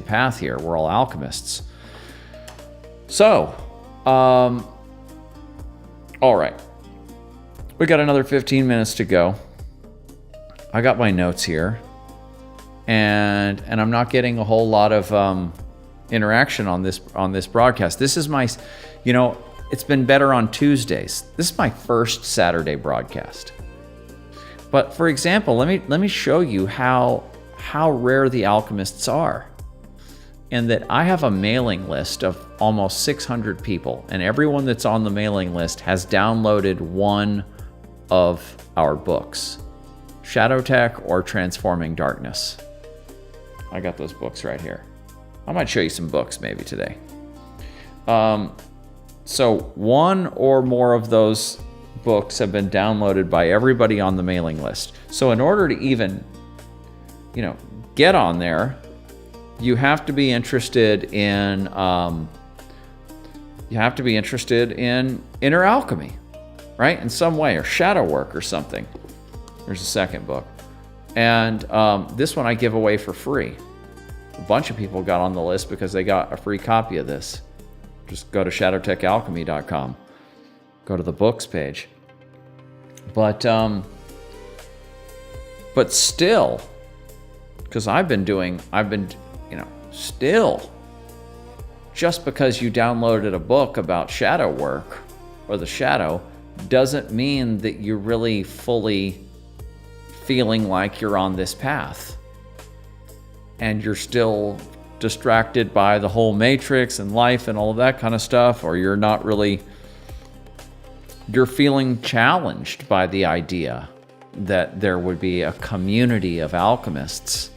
path here. We're all alchemists. So, all right. We got another 15 minutes to go. I got my notes here, and I'm not getting a whole lot of interaction on this broadcast. This is my, it's been better on Tuesdays. This is my first Saturday broadcast. But for example, let me show you how rare the alchemists are. And that I have a mailing list of almost 600 people, and everyone that's on the mailing list has downloaded one of our books, Shadow Tech or Transforming Darkness. I got those books right here. I might show you some books maybe today. So one or more of those books have been downloaded by everybody on the mailing list. So in order to even, get on there, you have to be interested in inner alchemy, right? In some way, or shadow work or something. There's a second book. And this one I give away for free. A bunch of people got on the list because they got a free copy of this. Just go to shadowtechalchemy.com. Go to the books page. But still, because I've been, still, just because you downloaded a book about shadow work or the shadow doesn't mean that you're really fully feeling like you're on this path. And you're still distracted by the whole matrix and life and all of that kind of stuff, or you're feeling challenged by the idea that there would be a community of alchemists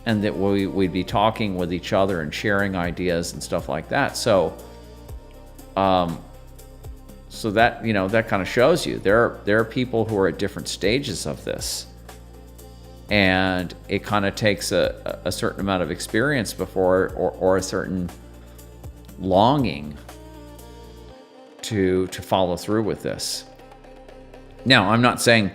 and that we'd be talking with each other and sharing ideas and stuff like that. So that, that kind of shows you there are people who are at different stages of this. And it kind of takes a certain amount of experience before, or a certain longing to follow through with this. Now, I'm not saying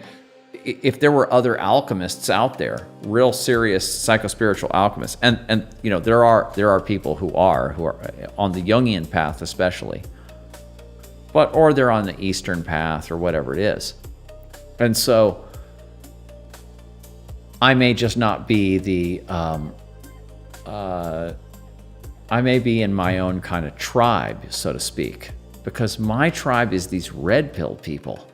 if there were other alchemists out there, real serious psychospiritual alchemists, and there are people who are on the Jungian path especially, or they're on the Eastern path or whatever it is. And so I may just not be I may be in my own kind of tribe, so to speak, because my tribe is these red pill people.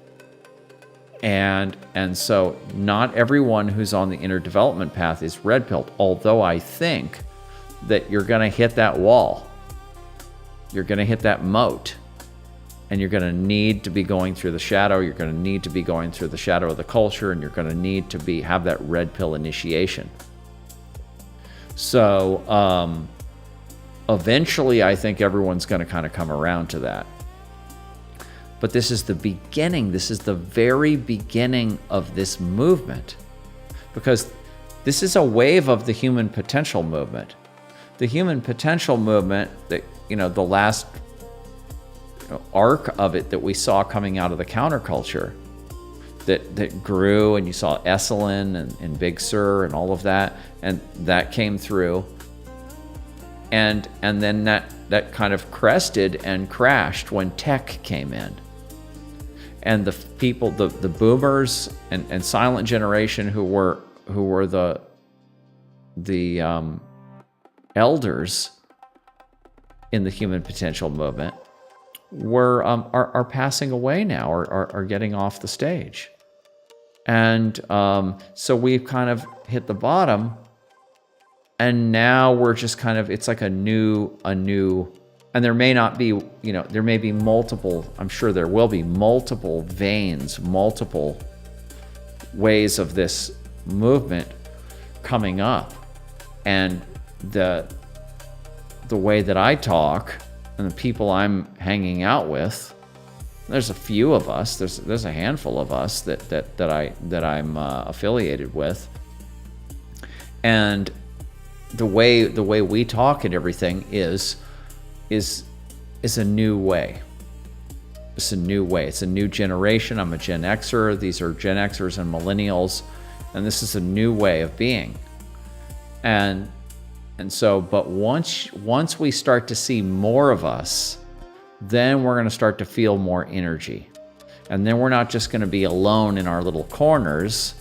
And so not everyone who's on the inner development path is red pilled, although I think that you're going to hit that wall. You're going to hit that moat. And you're going to need to be going through the shadow. You're going to need to be going through the shadow of the culture, and you're going to need to have that red pill initiation. So eventually, I think everyone's going to kind of come around to that. But this is the beginning. This is the very beginning of this movement, because this is a wave of the human potential movement. The human potential movement, that the last arc of it that we saw coming out of the counterculture, that grew, and you saw Esalen and Big Sur and all of that, and that came through, and then that kind of crested and crashed when tech came in. And the people, the boomers and silent generation who were the elders in the human potential movement are passing away now, or are getting off the stage. And so we've kind of hit the bottom, and now we're just kind of, it's like a new, and there may not be, there may be multiple, I'm sure there will be multiple veins, multiple ways of this movement coming up. And the way that I talk and the people I'm hanging out with, there's a few of us, there's a handful of us that I'm affiliated with. And the way we talk and everything is a new way. It's a new way. It's a new generation. I'm a Gen Xer. These are Gen Xers and millennials. And this is a new way of being. And And so, but once we start to see more of us, then we're going to start to feel more energy. And then we're not just going to be alone in our little corners.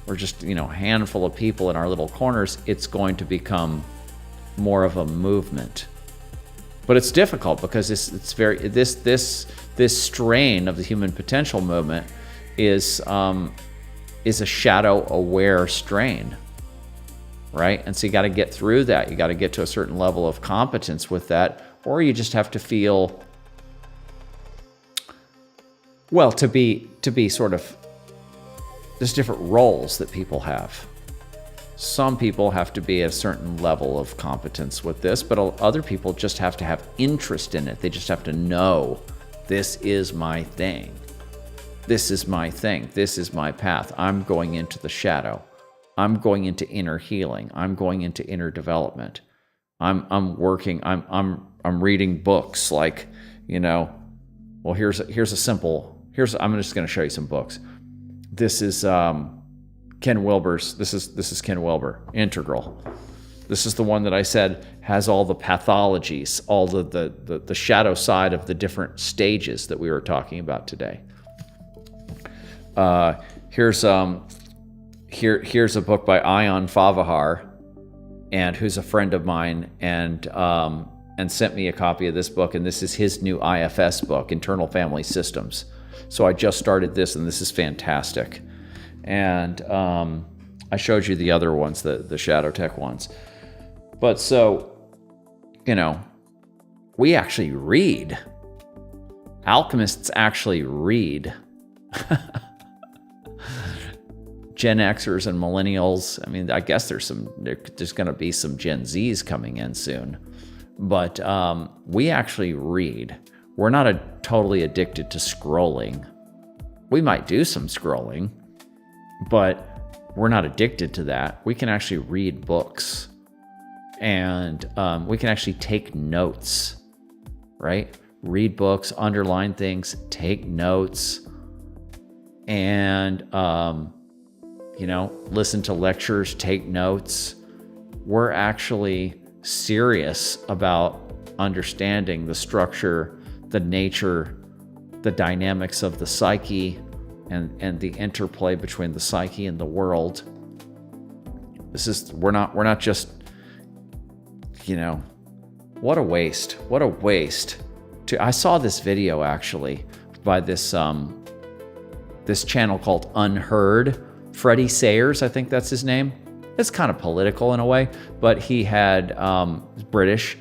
We're just, a handful of people in our little corners. It's going to become more of a movement. But it's difficult because this strain of the human potential movement is a shadow-aware strain, right? And so you got to get through that. You got to get to a certain level of competence with that, or you just have to feel, well, to be sort of, there's different roles that people have. Some people have to be at a certain level of competence with this, but other people just have to have interest in it. They just have to know, this is my thing. This is my thing. This is my path. I'm going into the shadow. I'm going into inner healing. I'm going into inner development. I'm working. I'm reading books like, well, here's a simple. I'm just going to show you some books. This is Ken Wilber's. This is Ken Wilber, Integral. This is the one that I said has all the pathologies, all the shadow side of the different stages that we were talking about today. Here's a book by Ion Favahar, and who's a friend of mine, and sent me a copy of this book, and this is his new IFS book, Internal Family Systems. So I just started this, and this is fantastic. And I showed you the other ones, the Shadow Tech ones. But so, we actually read. Alchemists actually read. Gen Xers and millennials. I mean, I guess there's going to be some Gen Zs coming in soon. But we actually read. We're not totally addicted to scrolling. We might do some scrolling, but we're not addicted to that. We can actually read books, and we can actually take notes, right? Read books, underline things, take notes, and listen to lectures, take notes. We're actually serious about understanding the structure, the nature, the dynamics of the psyche, and the interplay between the psyche and the world. We're not just, what a waste. I saw this video actually by this channel called Unheard. Freddie Sayers, I think that's his name. It's kind of political in a way, but he had, British.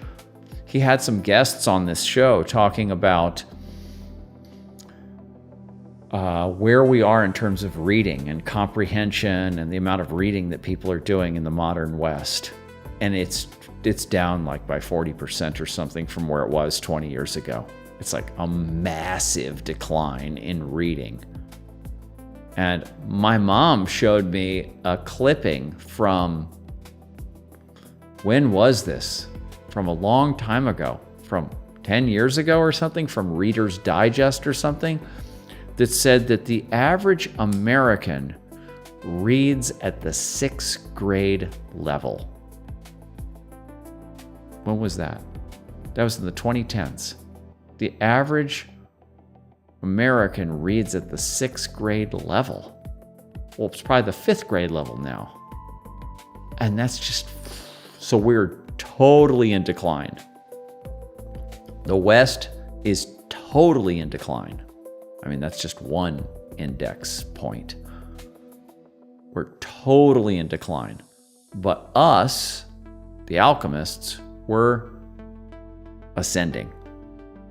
He had some guests on this show talking about where we are in terms of reading and comprehension and the amount of reading that people are doing in the modern West. And it's down like by 40% or something from where it was 20 years ago. It's like a massive decline in reading. And my mom showed me a clipping from, when was this? From a long time ago, from 10 years ago or something, from Reader's Digest or something, that said that the average American reads at the 6th grade level. When was that? That was in the 2010s. The average American reads at the 6th grade level. Well, it's probably the 5th grade level now. And that's just, so we're totally in decline. The West is totally in decline. I mean, that's just one index point. We're totally in decline. But us, the alchemists, we're ascending.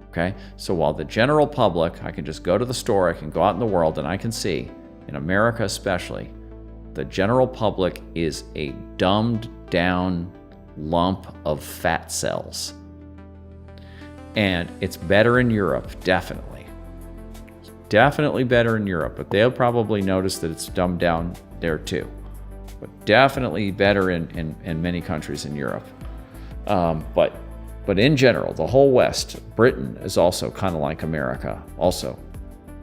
Okay? So while the general public, I can just go to the store, I can go out in the world, and I can see, in America especially, the general public is a dumbed down lump of fat cells. And it's better in Europe, definitely. Definitely better in Europe, but they'll probably notice that it's dumbed down there too. But definitely better in many countries in Europe. But in general, the whole West, Britain is also kind of like America, also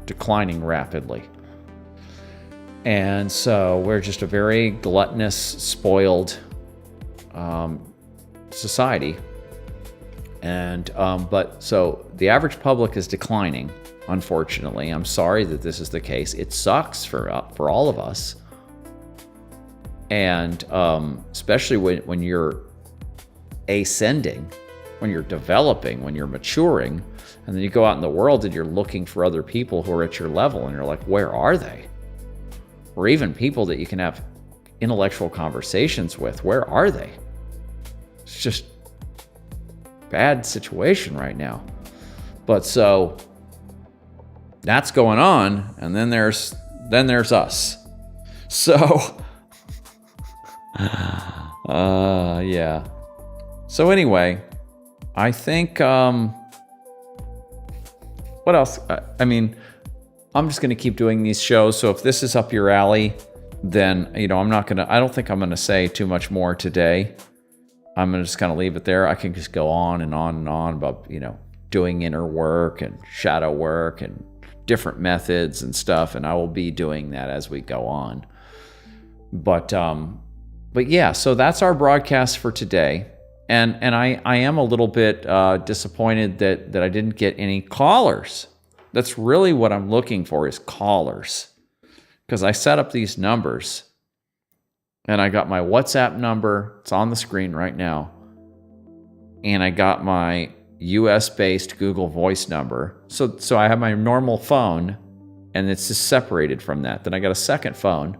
declining rapidly. And so we're just a very gluttonous, spoiled society. And but so the average public is declining, unfortunately. I'm sorry that this is the case. It sucks for all of us. And especially when you're ascending, when you're developing, when you're maturing, and then you go out in the world and you're looking for other people who are at your level, and you're like, where are they? Or even people that you can have intellectual conversations with, where are they? It's just bad situation right now. But so that's going on, and then there's us. So yeah. So anyway, I think what else? I mean, I'm just going to keep doing these shows. So if this is up your alley, then, I don't think I'm going to say too much more today. I'm going to just kind of leave it there. I can just go on and on and on about, doing inner work and shadow work and different methods and stuff. And I will be doing that as we go on. But yeah, so that's our broadcast for today. And I am a little bit disappointed that I didn't get any callers. That's really what I'm looking for, is callers. Because I set up these numbers, and I got my WhatsApp number. It's on the screen right now. And I got my US-based Google Voice number. So I have my normal phone, and it's just separated from that. Then I got a second phone.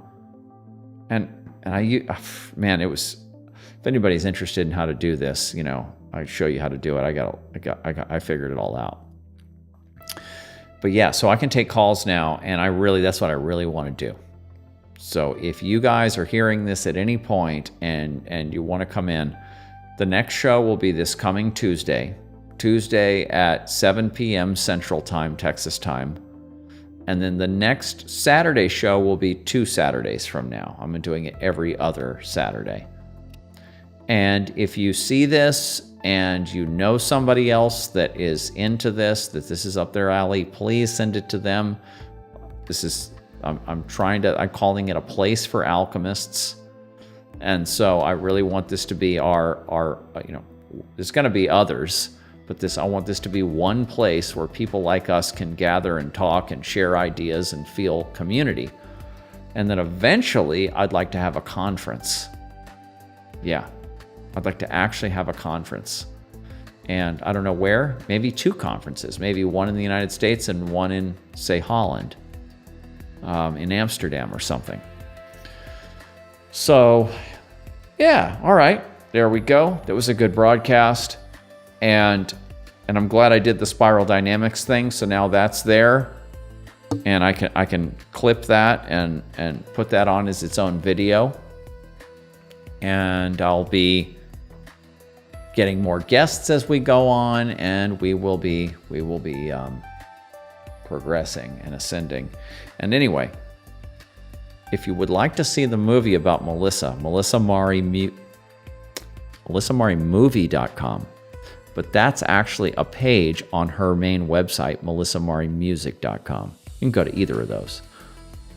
And it was, if anybody's interested in how to do this, I show you how to do it. I figured it all out. But yeah, so I can take calls now, and that's what I really want to do. So if you guys are hearing this at any point and you want to come in, the next show will be this coming Tuesday at 7 p.m. Central Time, Texas time. And then the next Saturday show will be 2 Saturdays from now. I'm doing it every other Saturday. And if you see this and you know somebody else that is into this, that this is up their alley, please send it to them. I'm calling it a place for alchemists. And so I really want this to be our there's going to be others, but I want this to be one place where people like us can gather and talk and share ideas and feel community. And then eventually I'd like to have a conference. Yeah. I'd like to actually have a conference. And I don't know where, maybe 2 conferences, maybe one in the United States and one in, say, Holland, in Amsterdam or something. So, yeah, all right, there we go. That was a good broadcast. And I'm glad I did the spiral dynamics thing, so now that's there. And I can clip that and put that on as its own video. And I'll be getting more guests as we go on, and we will be progressing and ascending. And anyway, if you would like to see the movie about MelissaMariMovie.com, but that's actually a page on her main website, MelissaMariMusic.com. You can go to either of those,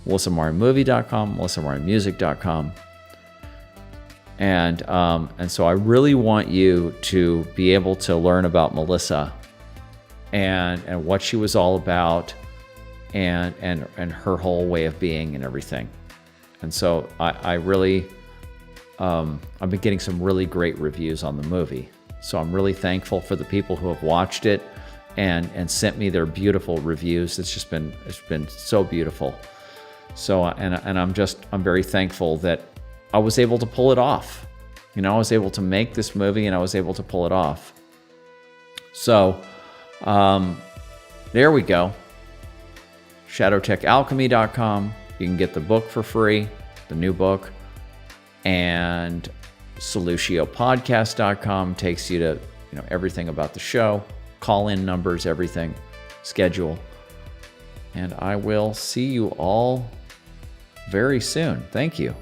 MelissaMariMovie.com, MelissaMariMusic.com. And so I really want you to be able to learn about Melissa and what she was all about and her whole way of being and everything. And so I really, I've been getting some really great reviews on the movie. So I'm really thankful for the people who have watched it and sent me their beautiful reviews. It's been so beautiful. So, and I'm very thankful that I was able to pull it off. I was able to make this movie and I was able to pull it off. So, there we go. ShadowTechAlchemy.com. You can get the book for free, the new book. And SolutioPodcast.com takes you to, everything about the show, call-in numbers, everything, schedule. And I will see you all very soon. Thank you.